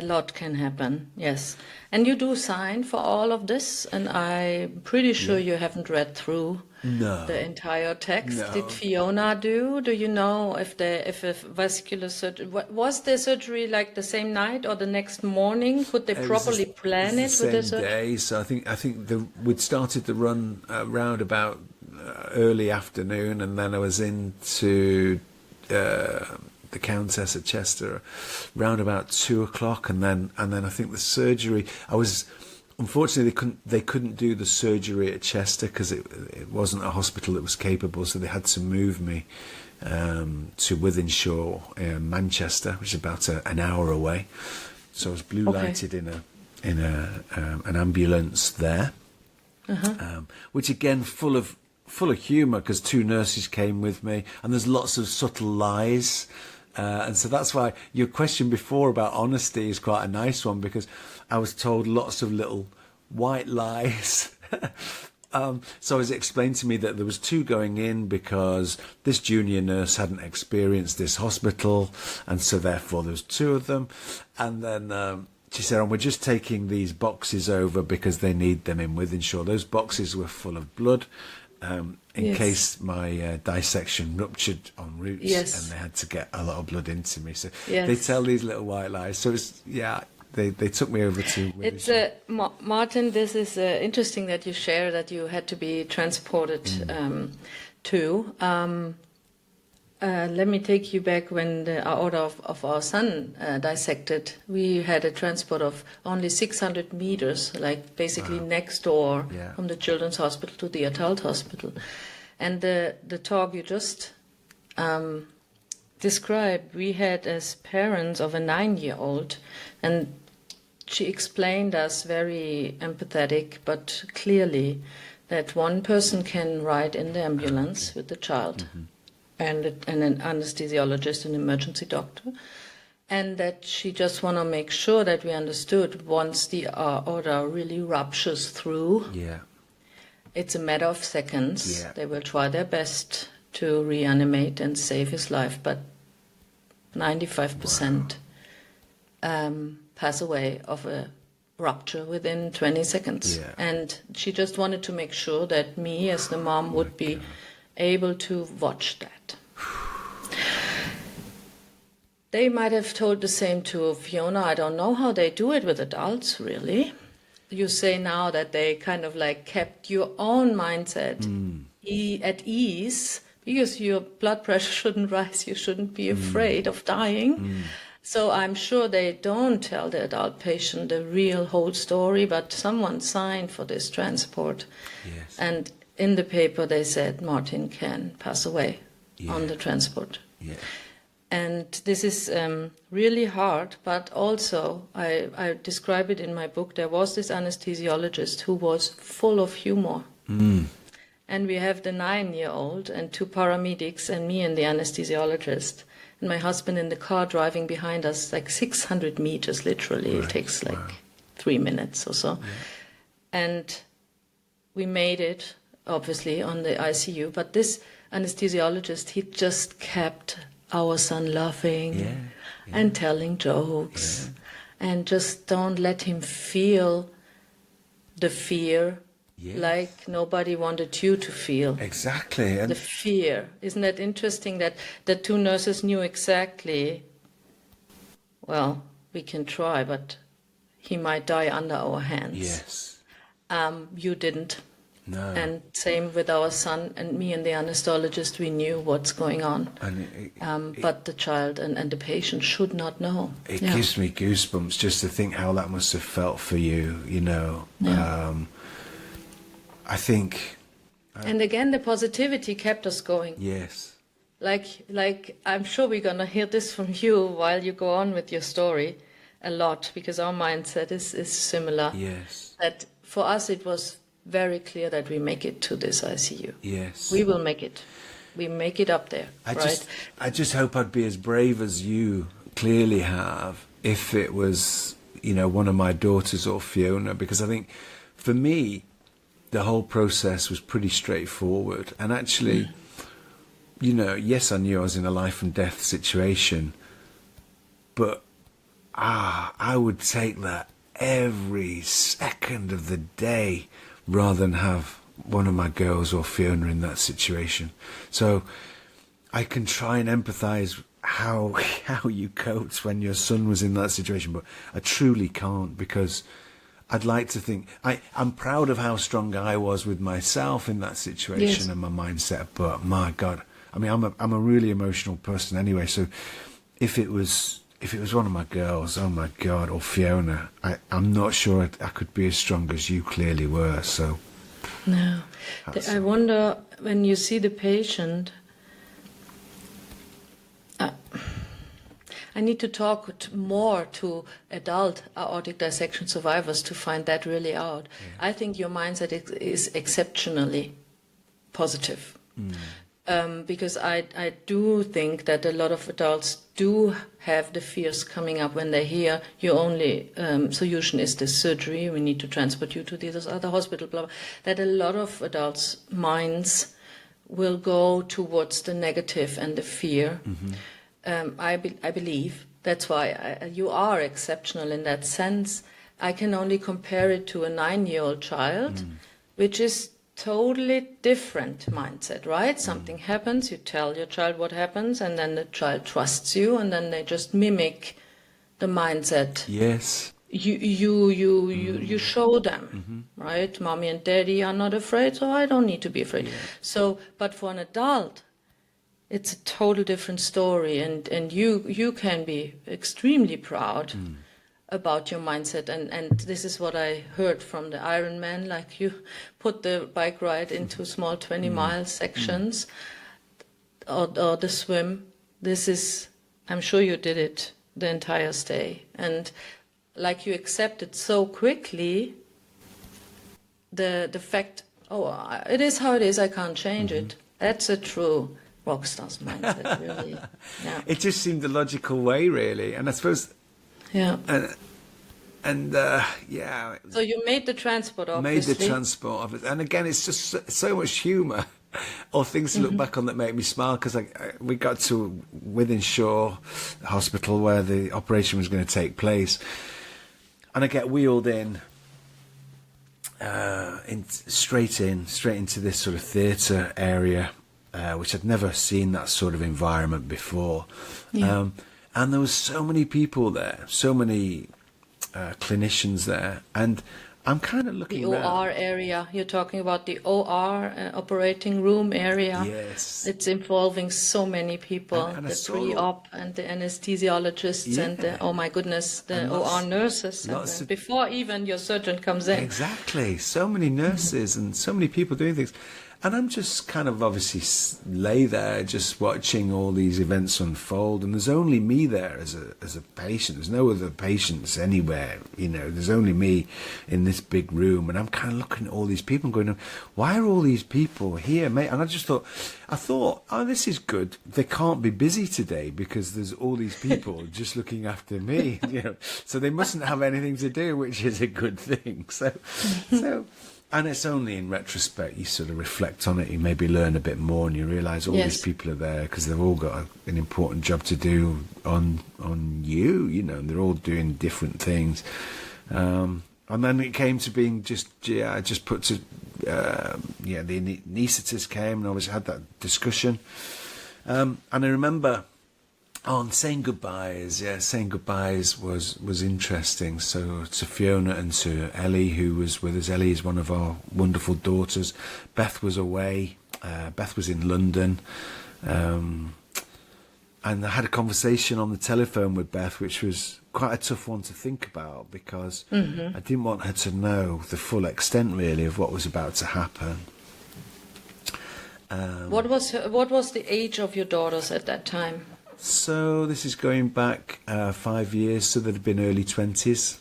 lot can happen. Yes. And you do sign for all of this, and I'm pretty sure you haven't read through the entire text. No. Did Fiona do you know if a vascular surgery, was the surgery like the same night or the next morning? Could they properly plan it with the same day? So I think we'd started the run around about early afternoon, and then I was into the Countess at Chester round about 2:00, and then I think the surgery, unfortunately they couldn't do the surgery at Chester because it wasn't a hospital that was capable, so they had to move me to Wythenshawe, Manchester, which is about an hour away. So I was blue lighted in an ambulance there, which again full of humour, because two nurses came with me, and there's lots of subtle lies. And so that's why your question before about honesty is quite a nice one, because I was told lots of little white lies. So it was explained to me that there was two going in because this junior nurse hadn't experienced this hospital, and so therefore there was two of them. And then she said, "Oh, we're just taking these boxes over because they need them in Wythenshawe." Those boxes were full of blood in case my dissection ruptured en route, and they had to get a lot of blood into me. So they tell these little white lies. So it's, they took me over to Wythenshawe. It's Martin, this is interesting that you share that you had to be transported too. Let me take you back when the aorta of our son dissected. We had a transport of only 600 meters, like basically next door from the children's hospital to the adult hospital. And the talk you just described, we had as parents of a 9-year-old, and she explained us very empathetic but clearly that one person can ride in the ambulance with the child. And an anesthesiologist, an emergency doctor, and that she just want to make sure that we understood once the aorta really ruptures through, it's a matter of seconds. They will try their best to reanimate and save his life, but 95% pass away of a rupture within 20 seconds. And she just wanted to make sure that me as the mom would be able to watch that. They might have told the same to Fiona. I don't know how they do it with adults, really. You say now that they kind of like kept your own mindset at ease, because your blood pressure shouldn't rise. You shouldn't be afraid of dying. So I'm sure they don't tell the adult patient the real whole story, but someone signed for this transport. And in the paper, they said Martin can pass away on the transport. And this is really hard, but also I describe it in my book. There was this anesthesiologist who was full of humor. And we have the 9-year-old and 2 paramedics and me and the anesthesiologist. And my husband in the car driving behind us, like 600 meters, literally. It takes like 3 minutes or so. And we made it, obviously, on the ICU. But this anesthesiologist, he just kept our son laughing and telling jokes. And just don't let him feel the fear like nobody wanted you to feel. Exactly. And the fear. Isn't that interesting that the 2 nurses knew exactly, well, we can try, but he might die under our hands. You didn't. No. And same with our son and me and the anesthesiologist, we knew what's going on. And but the child and the patient should not know. It gives me goosebumps just to think how that must have felt for you, you know. I think... and again, the positivity kept us going. Like I'm sure we're going to hear this from you while you go on with your story a lot, because our mindset is similar. That for us it was very clear that we make it to this ICU. We will make it. We make it up there, I just hope I'd be as brave as you clearly have if it was, you know, one of my daughters or Fiona, because I think for me, the whole process was pretty straightforward. And actually, you know, yes, I knew I was in a life and death situation, but I would take that every second of the day rather than have one of my girls or Fiona in that situation. So I can try and empathise how you coped when your son was in that situation, but I truly can't, because I'd like to think I'm proud of how strong I was with myself in that situation and my mindset. But my God, I mean, I'm a really emotional person anyway. So if it was one of my girls, oh my God, or Fiona, I'm not sure I could be as strong as you clearly were. So no, I wonder when you see the patient. I need to talk more to adult aortic dissection survivors to find that really out. I think your mindset is exceptionally positive. Because I do think that a lot of adults do have the fears coming up when they hear your only solution is this surgery, we need to transport you to this other hospital, blah, blah, that a lot of adults' minds will go towards the negative and the fear. I believe, That's why you are exceptional in that sense. I can only compare it to a 9-year-old child, which is totally different mindset, right? Something happens, you tell your child what happens, and then the child trusts you, and then they just mimic the mindset. Yes. You show them, right? Mommy and daddy are not afraid, so I don't need to be afraid. Yeah. So, but for an adult, it's a total different story, and you can be extremely proud about your mindset, and this is what I heard from the Ironman, like you put the bike ride into small 20-mile sections, or the swim. This is, I'm sure you did it the entire stay, and like you accepted so quickly the fact, it is how it is, I can't change it. That's a true rockstar's mindset, really. Yeah. It just seemed the logical way, really, and I suppose. Yeah. Yeah. So you made the transport, obviously. Made the transport of it, and again, it's just so much humour, or things to look back on that make me smile. Because we got to Wythenshawe Hospital where the operation was going to take place, and I get wheeled straight into this sort of theatre area, which I'd never seen that sort of environment before. Yeah. And there was so many people there, so many clinicians there, and I'm kind of looking the OR area, you're talking about the OR, operating room area. Yes. It's involving so many people, And I the saw- pre-op and the anesthesiologists and the, oh my goodness, the And OR nurses, lots of- before even your surgeon comes in. Exactly. So many nurses and so many people doing things. And I'm just kind of obviously lay there just watching all these events unfold. And there's only me there as a patient. There's no other patients anywhere. There's only me in this big room. And I'm kind of looking at all these people and going, why are all these people here, mate? And I thought, oh, this is good. They can't be busy today because there's all these people just looking after me. So they mustn't have anything to do, which is a good thing. So. And it's only in retrospect you sort of reflect on it, you maybe learn a bit more, and you realise all these people are there because they've all got an important job to do on you, and they're all doing different things. And then it came to being I just put to, the anaesthetist came and I always had that discussion. And I remember saying goodbyes was interesting. So to Fiona and to Ellie, who was with us. Ellie is one of our wonderful daughters. Beth was away. Beth was in London. And I had a conversation on the telephone with Beth, which was quite a tough one to think about because I didn't want her to know the full extent, really, of what was about to happen. What was the age of your daughters at that time? So this is going back 5 years, so they'd have been early 20s.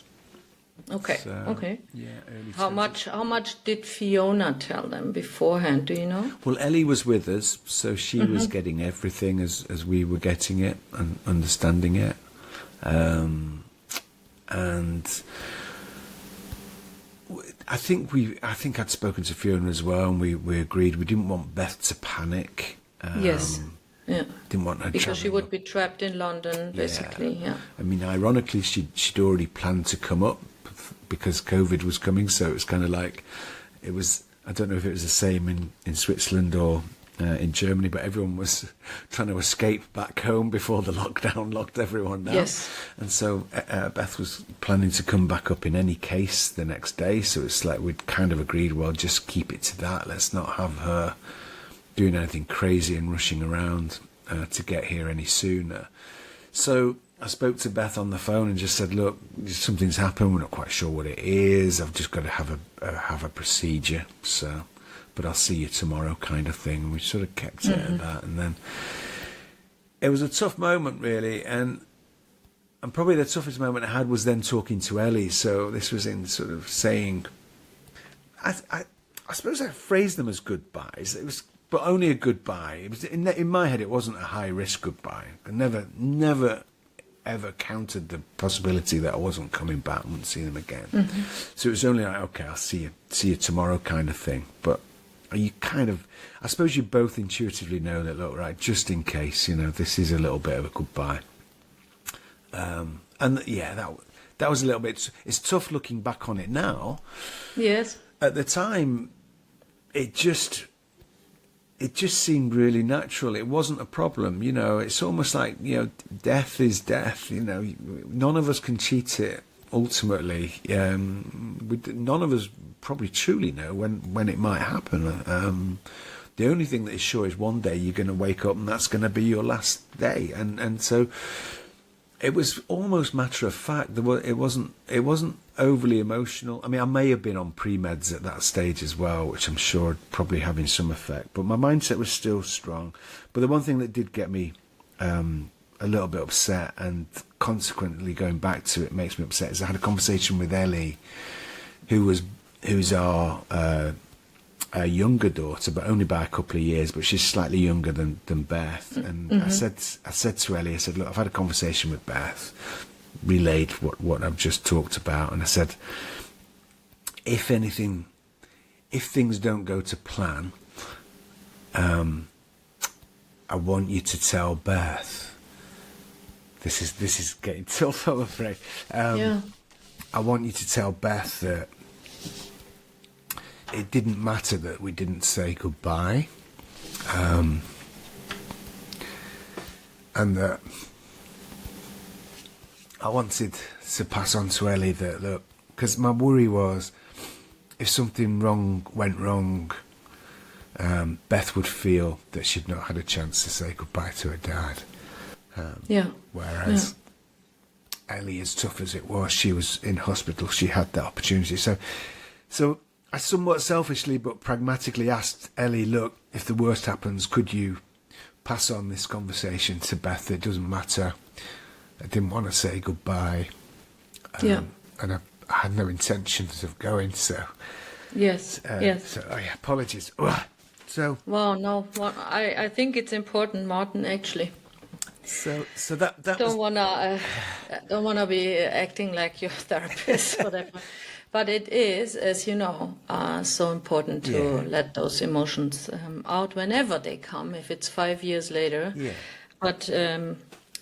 Okay. So, okay. Yeah, early 20s. How much did Fiona tell them beforehand? Do you know? Well, Ellie was with us, so she was getting everything as we were getting it and understanding it. And I think I'd spoken to Fiona as well, and we agreed we didn't want Beth to panic. Yes. Yeah. Didn't want her because she would be trapped in London, basically. Yeah. I mean, ironically, she'd already planned to come up because COVID was coming, so it was kind of like it was. I don't know if it was the same in Switzerland or in Germany, but everyone was trying to escape back home before the lockdown locked everyone down. Yes. And so Beth was planning to come back up in any case the next day. So it's like we'd kind of agreed, well, just keep it to that. Let's not have her doing anything crazy and rushing around to get here any sooner. So I spoke to Beth on the phone and just said, look, something's happened. We're not quite sure what it is. I've just got to have a procedure. So, but I'll see you tomorrow, kind of thing. We sort of kept it at that. And then it was a tough moment, really. And probably the toughest moment I had was then talking to Ellie. So this was in sort of saying, I suppose I phrased them as goodbyes. It was, but only a goodbye. It was in my head. It wasn't a high risk goodbye. I never ever counted the possibility that I wasn't coming back and wouldn't see them again. So it was only like, okay, I'll see you tomorrow, kind of thing. But you kind of, I suppose you both intuitively know that, look, right, just in case, this is a little bit of a goodbye. And yeah, that was a little bit. It's tough looking back on it now. Yes. At the time, it just seemed really natural. It wasn't a problem, you know. It's almost like, you know, death is death. You know, none of us can cheat it. Ultimately, none of us probably truly know when it might happen. The only thing that is sure is one day you're going to wake up and that's going to be your last day. And so it was almost matter of fact. It wasn't overly emotional. I mean, I may have been on pre-meds at that stage as well, which I'm sure probably having some effect. But my mindset was still strong. But the one thing that did get me a little bit upset, and consequently going back to it makes me upset, is I had a conversation with Ellie, who's our younger daughter, but only by a couple of years, but she's slightly younger than Beth. And I said to Ellie, I said, look, I've had a conversation with Beth, relayed what I've just talked about, and I said, if things don't go to plan, I want you to tell Beth. This is getting tough, I'm afraid. I want you to tell Beth that it didn't matter that we didn't say goodbye, and that I wanted to pass on to Ellie that, look, because my worry was if something went wrong, Beth would feel that she'd not had a chance to say goodbye to her dad. Whereas Ellie, as tough as it was, she was in hospital, she had that opportunity. So I somewhat selfishly but pragmatically asked Ellie, look, if the worst happens, could you pass on this conversation to Beth? It doesn't matter. I didn't want to say goodbye. And I had no intentions of going, so... Yes. So, apologies. So... Well, no, I think it's important, Martin, actually. So that don't wanna be acting like your therapist, whatever. But it is, as you know, so important to let those emotions out whenever they come. If it's 5 years later, but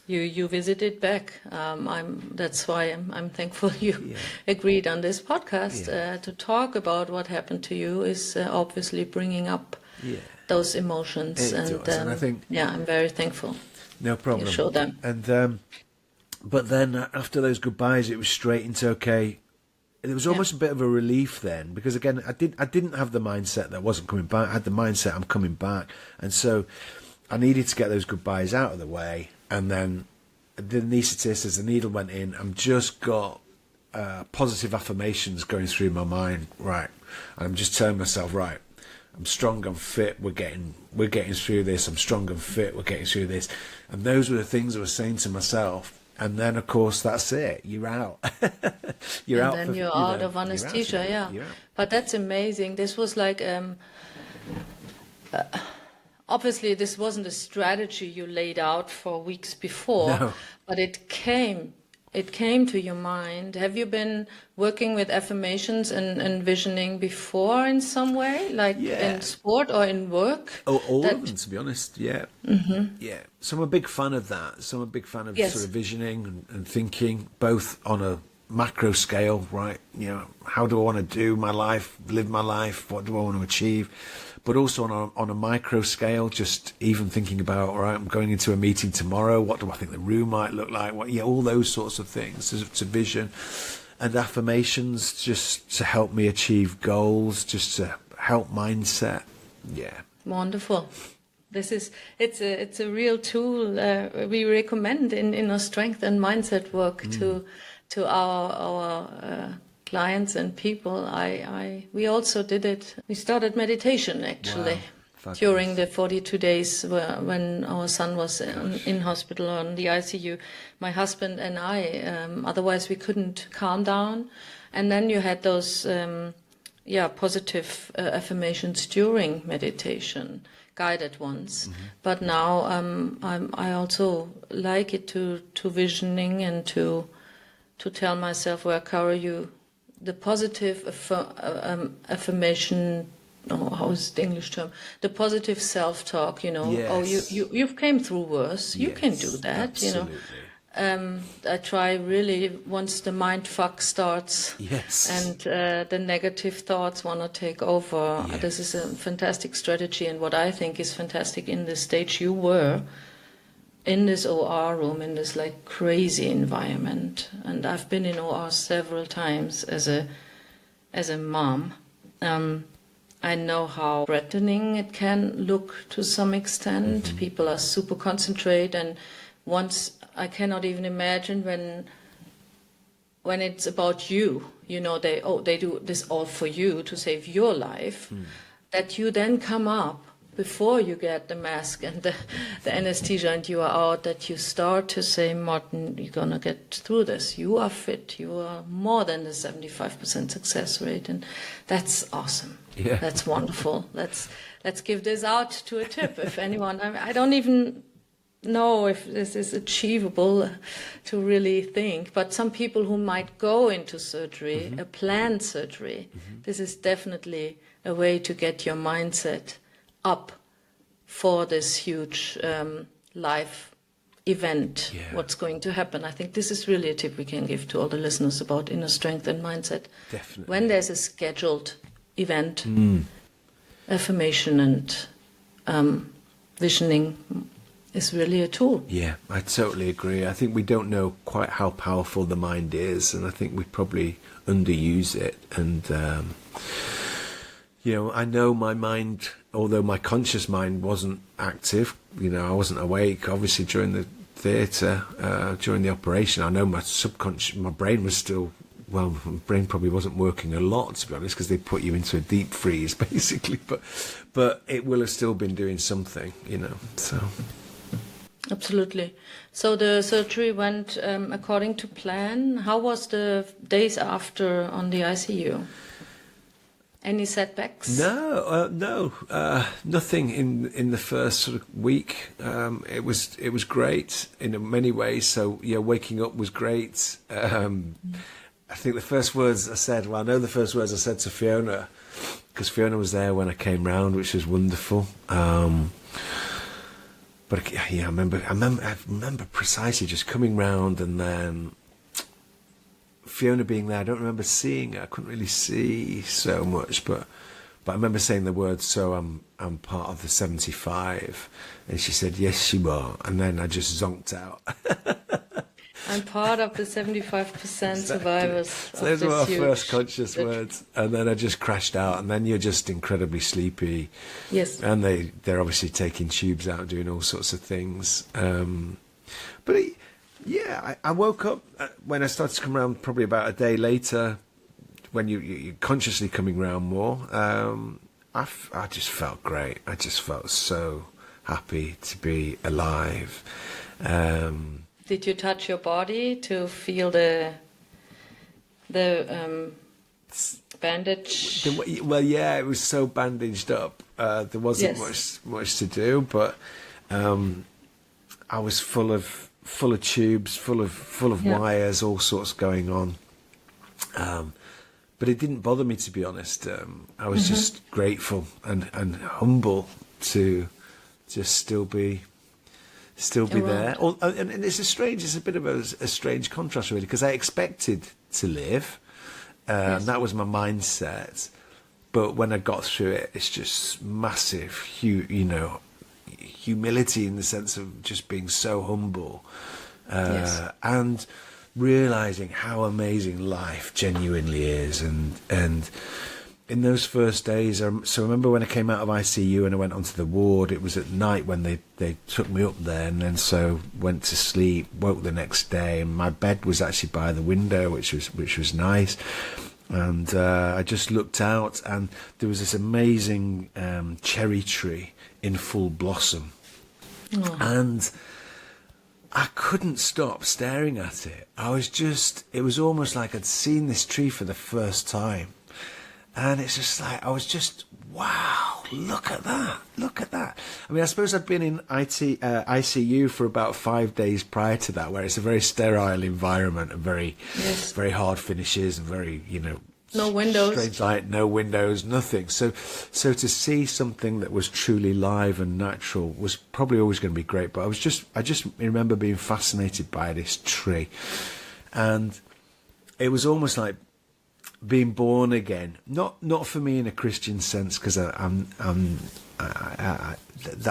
you visited back. That's why I'm thankful you agreed on this podcast to talk about what happened to you. Is obviously bringing up those emotions, and I think I'm very thankful. No problem. You show them. And but then after those goodbyes, it was straight into okay. It was almost a bit of a relief then, because again, I didn't have the mindset that I wasn't coming back. I had the mindset I'm coming back, and so I needed to get those goodbyes out of the way. And then the anaesthetist, as the needle went in, I've just got positive affirmations going through my mind. Right, and I'm just telling myself, right, I'm strong, I'm fit, we're getting through this. I'm strong and fit, we're getting through this. And those were the things I was saying to myself. And then, of course, that's it. You're out. You're out. And then you're out of anesthesia, You're out. But that's amazing. This was like, obviously, this wasn't a strategy you laid out for weeks before, but it came to your mind. Have you been working with affirmations and envisioning before in some way, like in sport or in work? All of them, to be honest, yeah. So I'm a big fan of that. So I'm a big fan of sort of visioning and thinking, both on a macro scale, right? You know, how do I want to do my life, live my life? What do I want to achieve? But also on a micro scale, just even thinking about, all right, I'm going into a meeting tomorrow. What do I think the room might look like? All those sorts of things to vision, and affirmations just to help me achieve goals, just to help mindset. Yeah. Wonderful. It's a real tool we recommend in our strength and mindset work to our clients and people. We also did it. We started meditation actually during the 42 days when our son was in hospital on the ICU. My husband and I. Otherwise, we couldn't calm down. And then you had those positive affirmations during meditation, guided ones. But now I also like it to visioning and to tell myself, well, Caro, the positive affirmation, how is the English term? The positive self-talk, you know. Yes. Oh, you've came through worse. You can do that, absolutely. you know. I try really once the mind fuck starts. Yes. And the negative thoughts want to take over. Yeah. This is a fantastic strategy, and what I think is fantastic in this stage you were in this OR room, in this like crazy environment. And I've been in OR several times as a mom. I know how threatening it can look to some extent. Mm-hmm. People are super concentrated, and once I cannot even imagine when it's about you, they do this all for you to save your life, that you then come up before you get the mask and the anesthesia and you are out, that you start to say, Martin, you're going to get through this. You are fit. You are more than the 75% success rate. And that's awesome. Yeah. That's wonderful. Let's give this out to a tip. If anyone, I don't even know if this is achievable to really think, but some people who might go into surgery, a planned surgery, this is definitely a way to get your mindset up for this huge life event, what's going to happen. I think this is really a tip we can give to all the listeners about inner strength and mindset. Definitely. When there's a scheduled event, affirmation and visioning is really a tool. Yeah, I totally agree. I think we don't know quite how powerful the mind is, and I think we probably underuse it. And I know my mind, although my conscious mind wasn't active, I wasn't awake, obviously, during the theatre, during the operation. I know my brain was still, my brain probably wasn't working a lot, to be honest, because they put you into a deep freeze, basically. But it will have still been doing something, so... Absolutely. So the surgery went according to plan. How was the days after on the ICU? Any setbacks? No, nothing in the first sort of week. It was great in many ways. So waking up was great. I think the first words I said. Well, I know the first words I said to Fiona, because Fiona was there when I came round, which was wonderful. But I remember precisely just coming round, and then Fiona being there. I don't remember seeing her. I couldn't really see so much, but I remember saying the words, "So I'm part of the 75," and she said, "Yes, you are." And then I just zonked out. I'm part of the 75% survivors. So those were our first conscious words, and then I just crashed out. And then you're just incredibly sleepy. Yes. And they're obviously taking tubes out, doing all sorts of things. But I woke up when I started to come around, probably about a day later, when you're consciously coming round more. I just felt great. I just felt so happy to be alive. Did you touch your body to feel the bandage? Well, yeah, it was so bandaged up. There wasn't much to do, but I was full of tubes, full of wires, all sorts going on. But it didn't bother me, to be honest. I was just grateful and humble to just still be there. And it's a bit of a strange contrast, really, because I expected to live. And that was my mindset. But when I got through it, it's just massive, humility in the sense of just being so humble. And realising how amazing life genuinely is. And in those first days, so I remember when I came out of ICU and I went onto the ward, it was at night when they took me up there, and then so went to sleep, woke the next day, and my bed was actually by the window, which was nice. And I just looked out, and there was this amazing cherry tree in full blossom. Oh. And I couldn't stop staring at it. It was almost like I'd seen this tree for the first time. And it's just like, I was just, wow, look at that. I mean, I suppose I'd been in ICU for about 5 days prior to that, where it's a very sterile environment and very hard finishes and very, No windows. Strange light, no windows, nothing. So to see something that was truly live and natural was probably always going to be great. But I just remember being fascinated by this tree, and it was almost like being born again. Not for me in a Christian sense, because that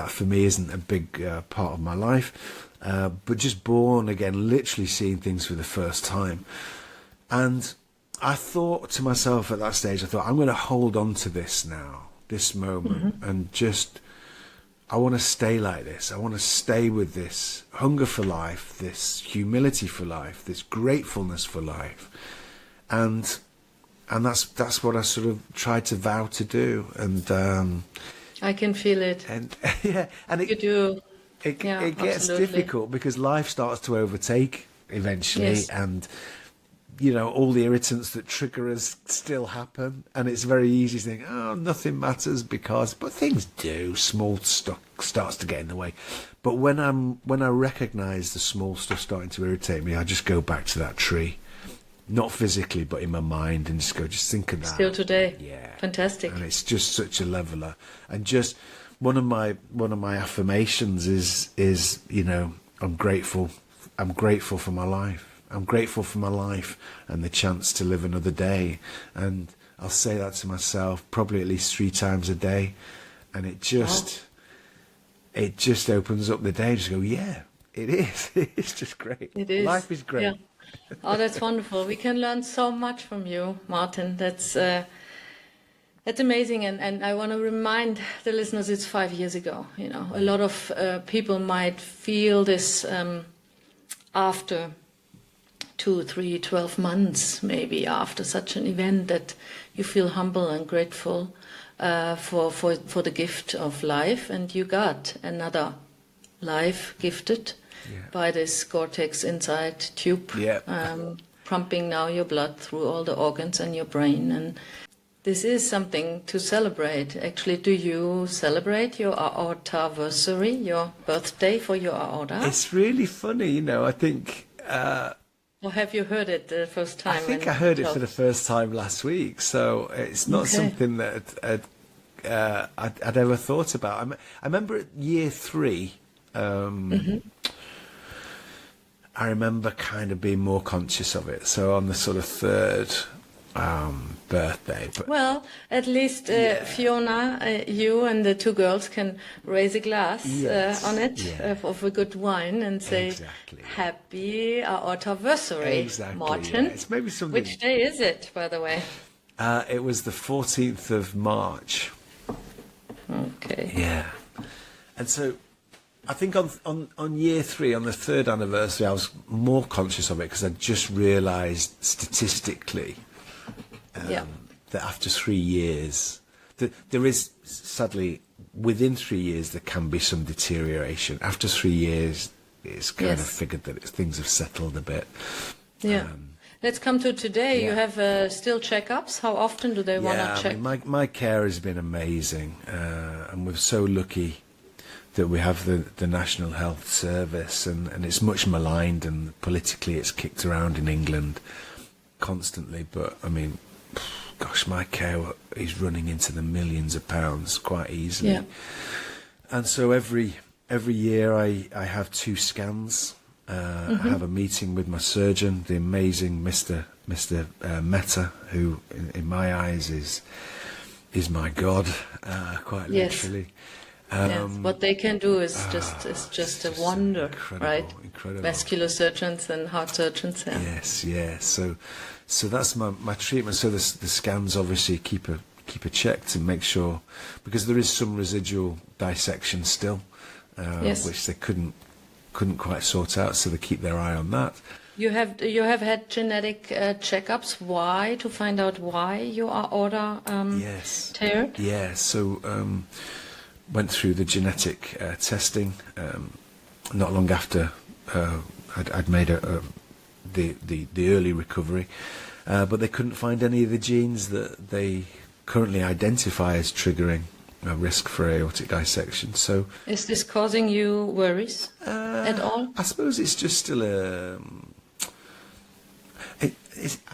for me isn't a big part of my life. But just born again, literally seeing things for the first time, and I thought to myself at that stage, I'm going to hold on to this now, this moment, and I want to stay like this. I want to stay with this hunger for life, this humility for life, this gratefulness for life, and that's what I sort of tried to vow to do. And I can feel it. And yeah, and you do. It gets difficult because life starts to overtake eventually, and all the irritants that trigger us still happen, and it's very easy to think, oh, nothing matters but things do. Small stuff starts to get in the way. But when I recognise the small stuff starting to irritate me, I just go back to that tree, not physically but in my mind, and just think of that. Still today, yeah, fantastic. And it's just such a leveler, and just one of my affirmations is I'm grateful for my life. I'm grateful for my life and the chance to live another day. And I'll say that to myself probably at least 3 times a day. And it just opens up the day and just go, yeah, it is. It's just great. It is. Life is great. Yeah. Oh, that's wonderful. We can learn so much from you, Martin. That's amazing. And I want to remind the listeners it's 5 years ago. A lot of people might feel this after 2, 3, 12 months, maybe after such an event, that you feel humble and grateful for the gift of life, and you got another life gifted by this Gore-Tex inside tube, pumping now your blood through all the organs and your brain, and this is something to celebrate. Actually, do you celebrate your aortaversary, your birthday for your aorta? It's really funny, I think. Or have you heard it the first time? I think I heard it for the first time last week, so it's not something that I'd ever thought about. I remember at year 3, I remember kind of being more conscious of it. So on the sort of 3rd birthday. But well, at least Fiona, you and the 2 girls can raise a glass on it of a good wine and say, Happy aortaversary, Martin. Yeah. It's maybe something. Which day is it, by the way? It was the 14th of March. Okay. Yeah. And so I think on year 3, on the 3rd anniversary, I was more conscious of it because I just realised statistically that after 3 years, there is, sadly, within 3 years, there can be some deterioration. After 3 years, it's kind of figured that things have settled a bit. Yeah. Let's come to today. You have still checkups. How often do they want to check? My care has been amazing, and we're so lucky that we have the National Health Service, and it's much maligned, and politically it's kicked around in England constantly. But I mean, gosh, my care is running into the millions of pounds quite easily. Yeah. And so every year I have 2 scans. I have a meeting with my surgeon, the amazing Mr. Mehta, who in my eyes is my God, quite literally. What they can do is just a wonder, right? Incredible. Vascular surgeons and heart surgeons. Yeah. Yes, yeah. So that's my treatment. So the scans obviously keep a check to make sure, because there is some residual dissection still, which they couldn't quite sort out. So they keep their eye on that. You have had genetic checkups. Why? To find out why your aorta teared? Yeah. So went through the genetic testing not long after I'd made the early recovery, but they couldn't find any of the genes that they currently identify as triggering a risk for aortic dissection. So, is this causing you worries at all? I suppose it's just still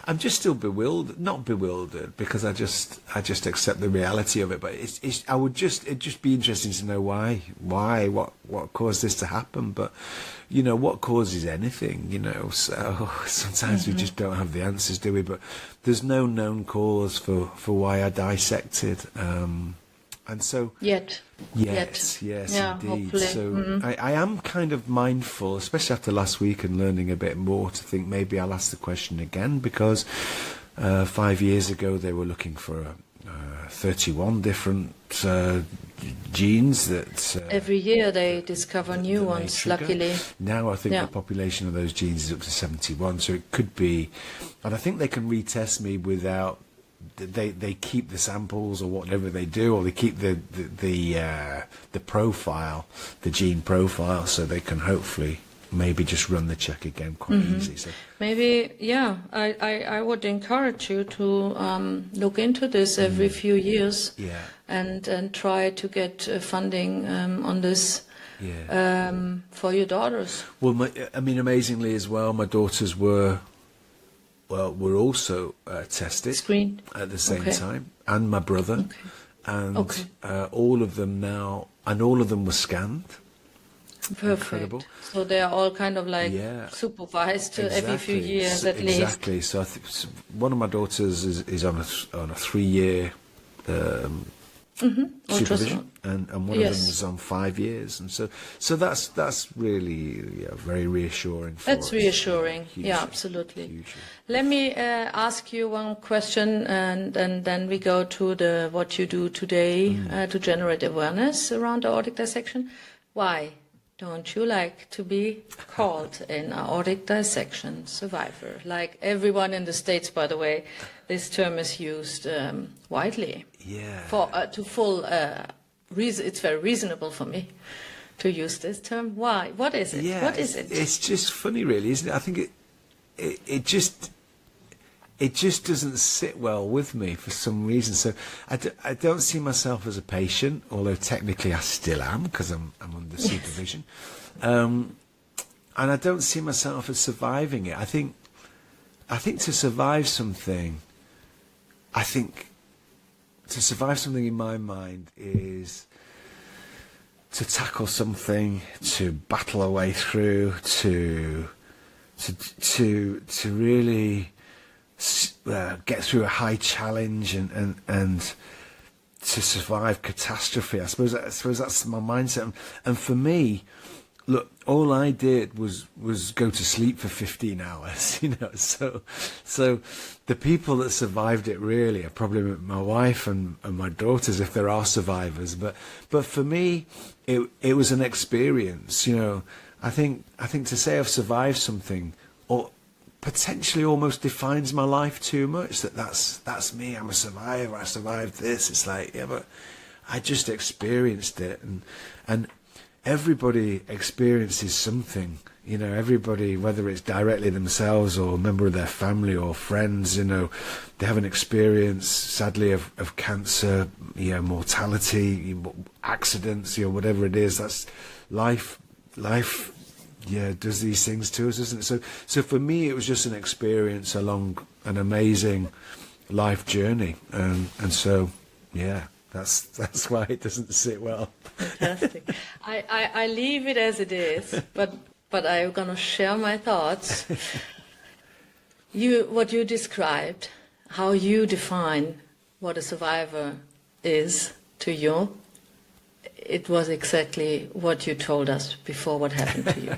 I'm just still bewildered, not bewildered, because I just accept the reality of it. But it'd just be interesting to know why, what caused this to happen. But what causes anything? So sometimes we just don't have the answers, do we? But there's no known cause for why I dissected. And so Yet. yes, Yeah, indeed. hopefully. So I am kind of mindful, especially after last week and learning a bit more, to think maybe I'll ask the question again, because 5 years ago they were looking for 31 different genes that... Every year they discover new ones, luckily. Now I think the population of those genes is up to 71, so it could be... And I think they can retest me without... They keep the samples or whatever they do, or they keep the profile, the gene profile, so they can hopefully maybe just run the check again quite easy. So maybe, I would encourage you to look into this every few years, and try to get funding on this for your daughters. Well, amazingly as well, my daughters were also tested, screened at the same time, and my brother, and all of them now, and all of them were scanned. Perfect. Incredible. So they are all kind of like supervised every few years at least. Exactly. So I think one of my daughters is on a 3-year supervision, and one of them is on 5 years, and so that's really very reassuring. That's reassuring. Hugely, absolutely. Hugely. Let me ask you one question, and then we go to what you do today to generate awareness around aortic dissection. Why don't you like to be called an aortic dissection survivor? Like everyone in the States, by the way, this term is used widely. Yeah. To full reason, it's very reasonable for me to use this term. Why? What is it? Yeah, what is it? It's just funny, really, isn't it? I think it just doesn't sit well with me for some reason. So I don't see myself as a patient, although technically I still am, because I'm under supervision. And I don't see myself as surviving it. I think to survive something, in my mind is to tackle something, to battle our way through, to really get through a high challenge and to survive catastrophe. I suppose that's my mindset. And for me, look, all I did was go to sleep for 15 hours, So the people that survived it really are probably my wife and my daughters, if there are survivors. But for me, it was an experience. I think to say I've survived something, or potentially almost defines my life too much. That's me. I'm a survivor. I survived this. It's like, but I just experienced it, and everybody experiences something, everybody, whether it's directly themselves or a member of their family or friends, they have an experience, sadly, of cancer, mortality, accidents, whatever it is. That's life, does these things to us, doesn't it? So for me, it was just an experience along an amazing life journey. And so, that's why it doesn't sit well. Fantastic. I leave it as it is, but I'm going to share my thoughts. What you described, how you define what a survivor is to you, it was exactly what you told us before what happened to you.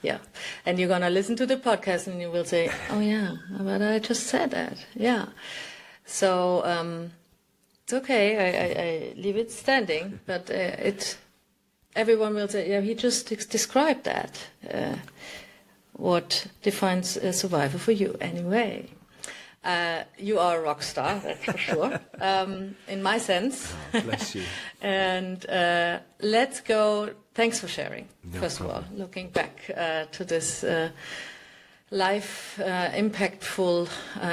Yeah. And you're going to listen to the podcast and you will say, oh yeah, but I just said that. Yeah. So it's okay. I leave it standing, but everyone will say, yeah, he just described that. What defines a survivor for you anyway? You are a rock star, that's for sure, in my sense. Oh, bless you. And let's go. Thanks for sharing, first problem. of all, looking back to this life impactful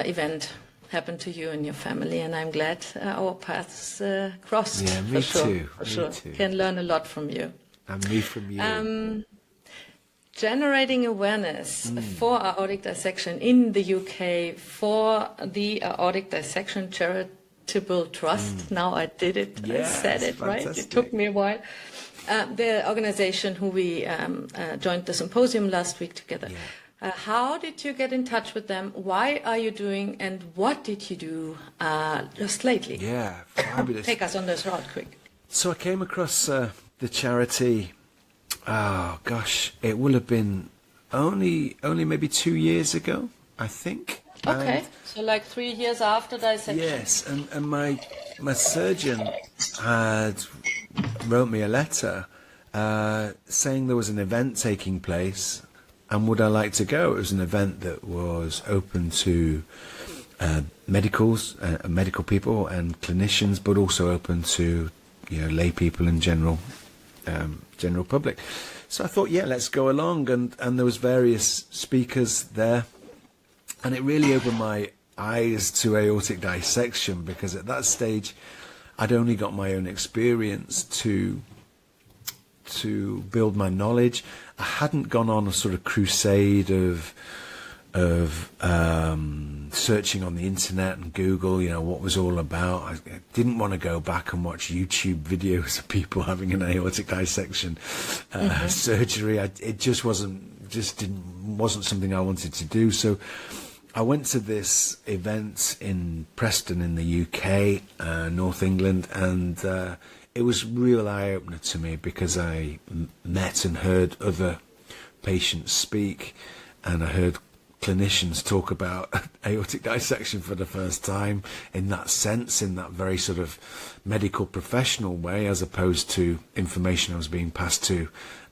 event happened to you and your family, and I'm glad our paths crossed. Yeah, me too. For sure. Can learn a lot from you. And me from you. generating awareness for aortic dissection in the UK for the Aortic Dissection Charitable Trust. Now I did it. I said it right. It took me a while. The organization who we joined the symposium last week together. How did you get in touch with them? Why are you doing, and what did you do just lately? Yeah, fabulous. Take us on this route quick. So I came across the charity, oh gosh, it will have been only maybe 2 years ago, I think. Okay, so like 3 years after dissection. Yes, and my surgeon had wrote me a letter saying there was an event taking place and would I like to go. It was an event that was open to medical people and clinicians, but also open to lay people and general public. So I thought, let's go along, and there was various speakers there, and it really opened my eyes to aortic dissection, because at that stage I'd only got my own experience to build my knowledge. I hadn't gone on a sort of crusade of searching on the internet and Google, what was all about. I didn't want to go back and watch YouTube videos of people having an aortic dissection surgery. It just wasn't something I wanted to do. So I went to this event in Preston in the UK, North England, and it was a real eye-opener to me, because I met and heard other patients speak, and I heard clinicians talk about aortic dissection for the first time in that sense, in that very sort of medical professional way, as opposed to information I was being passed to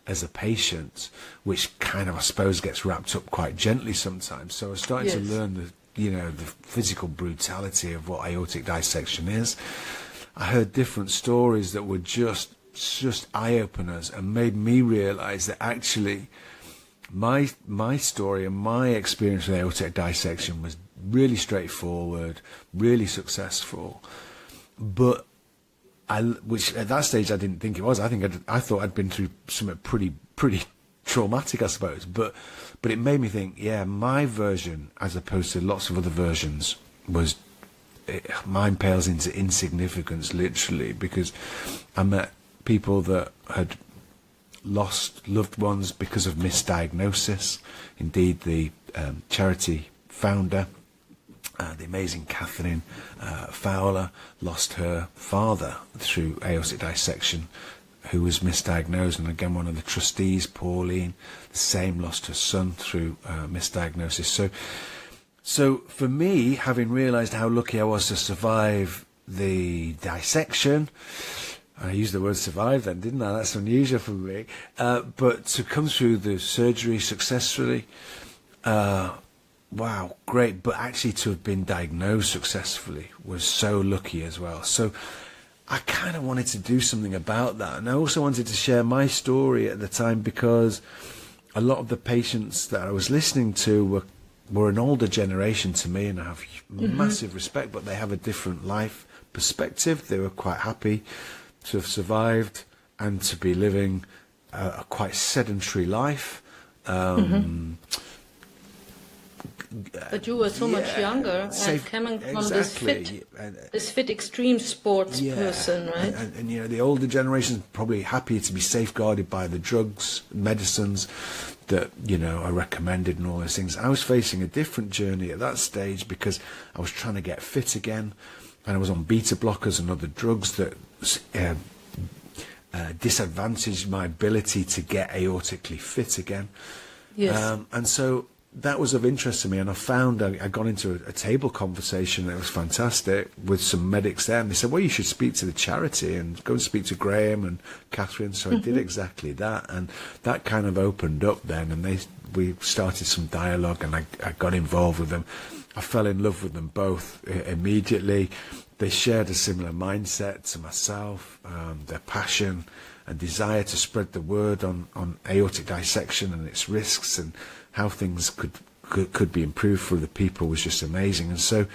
as a patient, which kind of, I suppose, gets wrapped up quite gently sometimes. So I was starting to learn the physical brutality of what aortic dissection is. I heard different stories that were just eye-openers and made me realise that actually my story and my experience with aortic dissection was really straightforward, really successful, but which at that stage I didn't think it was. I thought I'd been through something pretty traumatic, I suppose. But it made me think, my version, as opposed to lots of other versions, mine pales into insignificance, literally, because I met people that had lost loved ones because of misdiagnosis. Indeed, the charity founder, the amazing Catherine Fowler, lost her father through aortic dissection, who was misdiagnosed. And again, one of the trustees, Pauline, the same, lost her son through misdiagnosis. So for me, having realised how lucky I was to survive the dissection, I used the word survive then, didn't I? That's unusual for me. But to come through the surgery successfully, wow, great. But actually to have been diagnosed successfully was so lucky as well. So I kind of wanted to do something about that. And I also wanted to share my story at the time, because a lot of the patients that I was listening to were an older generation to me, and I have massive respect, but they have a different life perspective. They were quite happy to have survived and to be living a quite sedentary life. But you were so much younger, and coming from this fit extreme sports person, right? And the older generation probably happier to be safeguarded by the drugs, medicines that are recommended and all those things. I was facing a different journey at that stage, because I was trying to get fit again, and I was on beta blockers and other drugs that disadvantaged my ability to get aortically fit again. Yes. And so that was of interest to me, and I found I got into a table conversation that was fantastic with some medics there, and they said, well, you should speak to the charity and go and speak to Graham and Catherine. So I did exactly that, and that kind of opened up then, and we started some dialogue, and I got involved with them. I fell in love with them both immediately. They shared a similar mindset to myself, their passion and desire to spread the word on aortic dissection and its risks, and how things could be improved for the people was just amazing. And so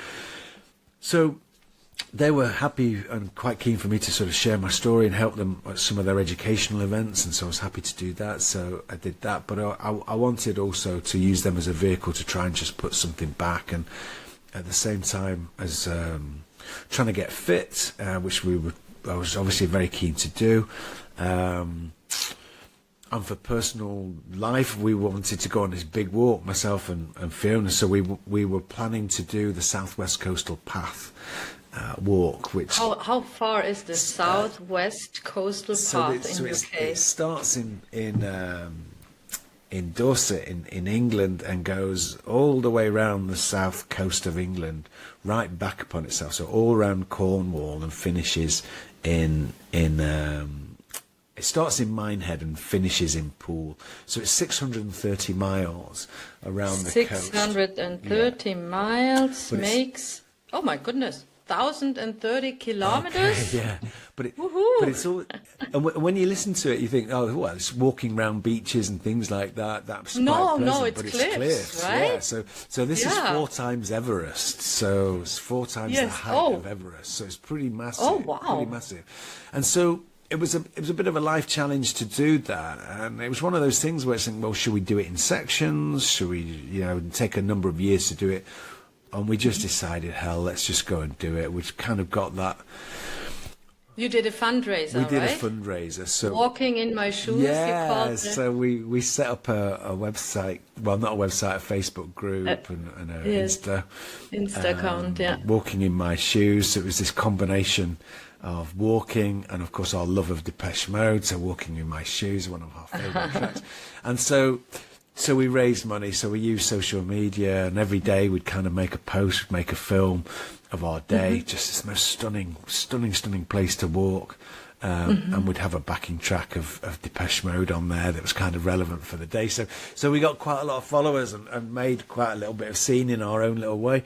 they were happy and quite keen for me to sort of share my story and help them at some of their educational events, and so I was happy to do that. So I did that, but I wanted also to use them as a vehicle to try and just put something back, and at the same time as trying to get fit, which I was obviously very keen to do. And for personal life, we wanted to go on this big walk, myself and Fiona. So we were planning to do the Southwest Coastal Path walk. Which how far is the Southwest Coastal Path in UK? It starts in Dorset in England and goes all the way around the south coast of England, right back upon itself. So all around Cornwall and finishes in it starts in Minehead and finishes in Poole. So it's 630 miles around the coast. 630 miles makes, oh my goodness, 1,030 kilometers? Okay, yeah, but it's all. And when you listen to it, you think, oh, well, it's walking around beaches and things like that. That's quite pleasant, it's but cliffs, right? Yeah, so this is 4 times Everest. So it's 4 times the height of Everest. So it's pretty massive. Oh wow, pretty massive. And so it was a bit of a life challenge to do that, and it was one of those things where it's saying, well, should we do it in sections? Should we, take a number of years to do it? And we just decided, hell, let's just go and do it. We've kind of got that. You did a fundraiser, We did right? a fundraiser. So Walking in my shoes, you called it. So we set up a website, well, not a website, a Facebook group and an Insta account, yeah. Walking in my shoes. So it was this combination of walking and, of course, our love of Depeche Mode. So Walking in My Shoes, one of our favourite tracks. And so we raised money. So we used social media, and every day we'd kind of make a post, make a film of our day. Just this most stunning place to walk. And we'd have a backing track of Depeche Mode on there that was kind of relevant for the day. So we got quite a lot of followers and made quite a little bit of scene in our own little way,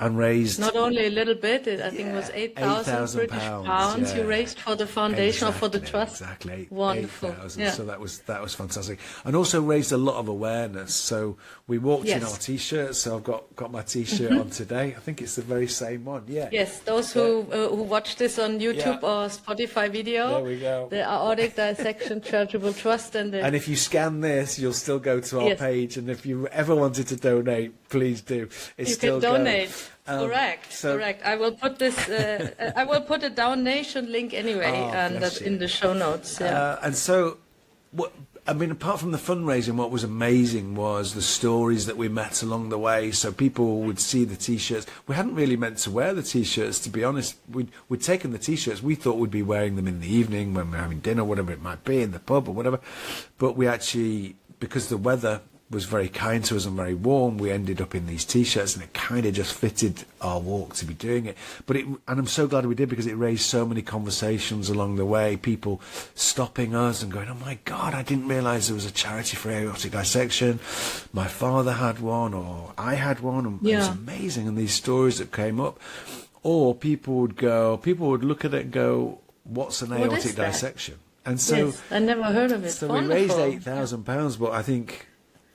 and raised not only a little bit. I think it was 8,000 British pounds you raised for the foundation or for the trust. Exactly, wonderful. 8,000. Yeah. So that was fantastic, and also raised a lot of awareness. So we walked in our t-shirts. So I've got my t-shirt on today. I think it's the very same one. Yeah. Yes, those who watch this on YouTube or Spotify video. There we go. The Aortic Dissection Charitable Trust. And if you scan this, you'll still go to our page. And if you ever wanted to donate, please do. You can donate. Correct. I will put this. I will put a donation link anyway, and that's in the show notes. Yeah. And so, apart from the fundraising, what was amazing was the stories that we met along the way. So people would see the T-shirts. We hadn't really meant to wear the T-shirts, to be honest. We'd taken the T-shirts. We thought we'd be wearing them in the evening when we're having dinner, whatever it might be, in the pub or whatever. But we actually, because the weather was very kind to us and very warm, we ended up in these T-shirts, and it kind of just fitted our walk to be doing it. And I'm so glad we did, because it raised so many conversations along the way, people stopping us and going, oh my God, I didn't realise there was a charity for aortic dissection. My father had one, or I had one, and it was amazing. And these stories that came up, or people would look at it and go, what's an aortic dissection? And so I never heard of it. So we raised £8,000, but I think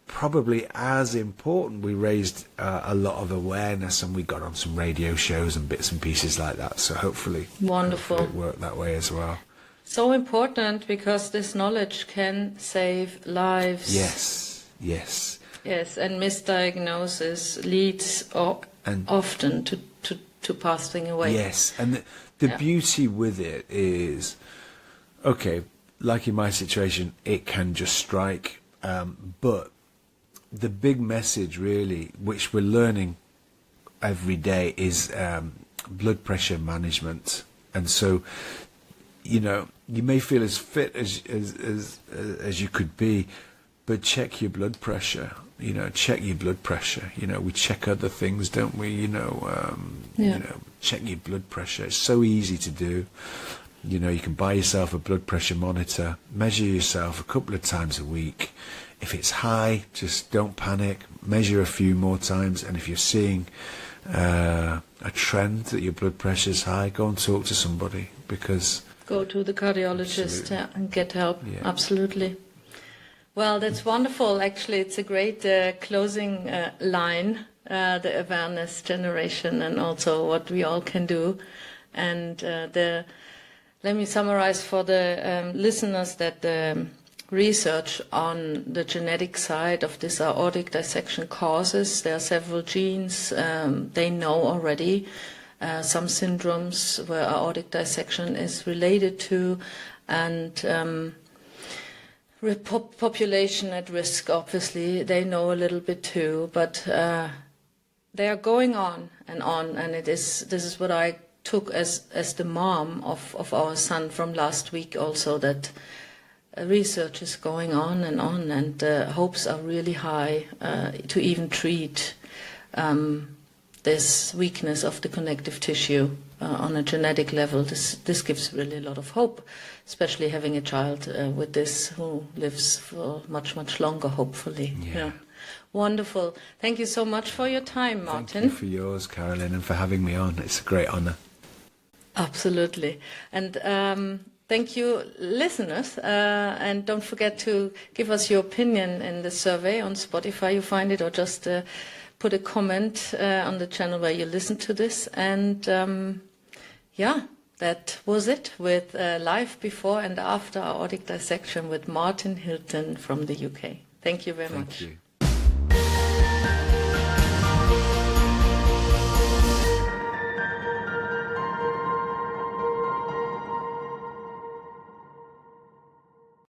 probably as important, we raised a lot of awareness, and we got on some radio shows and bits and pieces like that. So hopefully it worked that way as well. So important, because this knowledge can save lives. Yes. And misdiagnosis leads often to passing away. Yes, and the beauty with it is, okay, like in my situation, it can just strike, but the big message, really, which we're learning every day, is blood pressure management. And so, you may feel as fit as you could be, but check your blood pressure. Check your blood pressure. We check other things, don't we? Check your blood pressure. It's so easy to do. You can buy yourself a blood pressure monitor, measure yourself a couple of times a week. If it's high, just don't panic. Measure a few more times, and if you're seeing a trend that your blood pressure is high, go and talk to somebody, because go to the cardiologist and get help. Absolutely. Well, that's wonderful. Actually, it's a great closing line. The awareness generation, and also what we all can do. And let me summarize for the listeners that the research on the genetic side of this aortic dissection causes, there are several genes they know already, some syndromes where aortic dissection is related to, and population at risk, obviously, they know a little bit too, but they are going on, and this is what I took as the mom of our son from last week also, that research is going on, and hopes are really high to even treat this weakness of the connective tissue on a genetic level. This gives really a lot of hope, especially having a child with this who lives for much, much longer, hopefully. Yeah. Wonderful. Thank you so much for your time, Martin. Thank you for yours, Carolin, and for having me on. It's a great honour. Absolutely. And thank you, listeners. And don't forget to give us your opinion in the survey on Spotify. You find it, or just put a comment on the channel where you listen to this. And that was it with live before and after aortic dissection with Martin Hilton from the UK. Thank you very much. Thank you.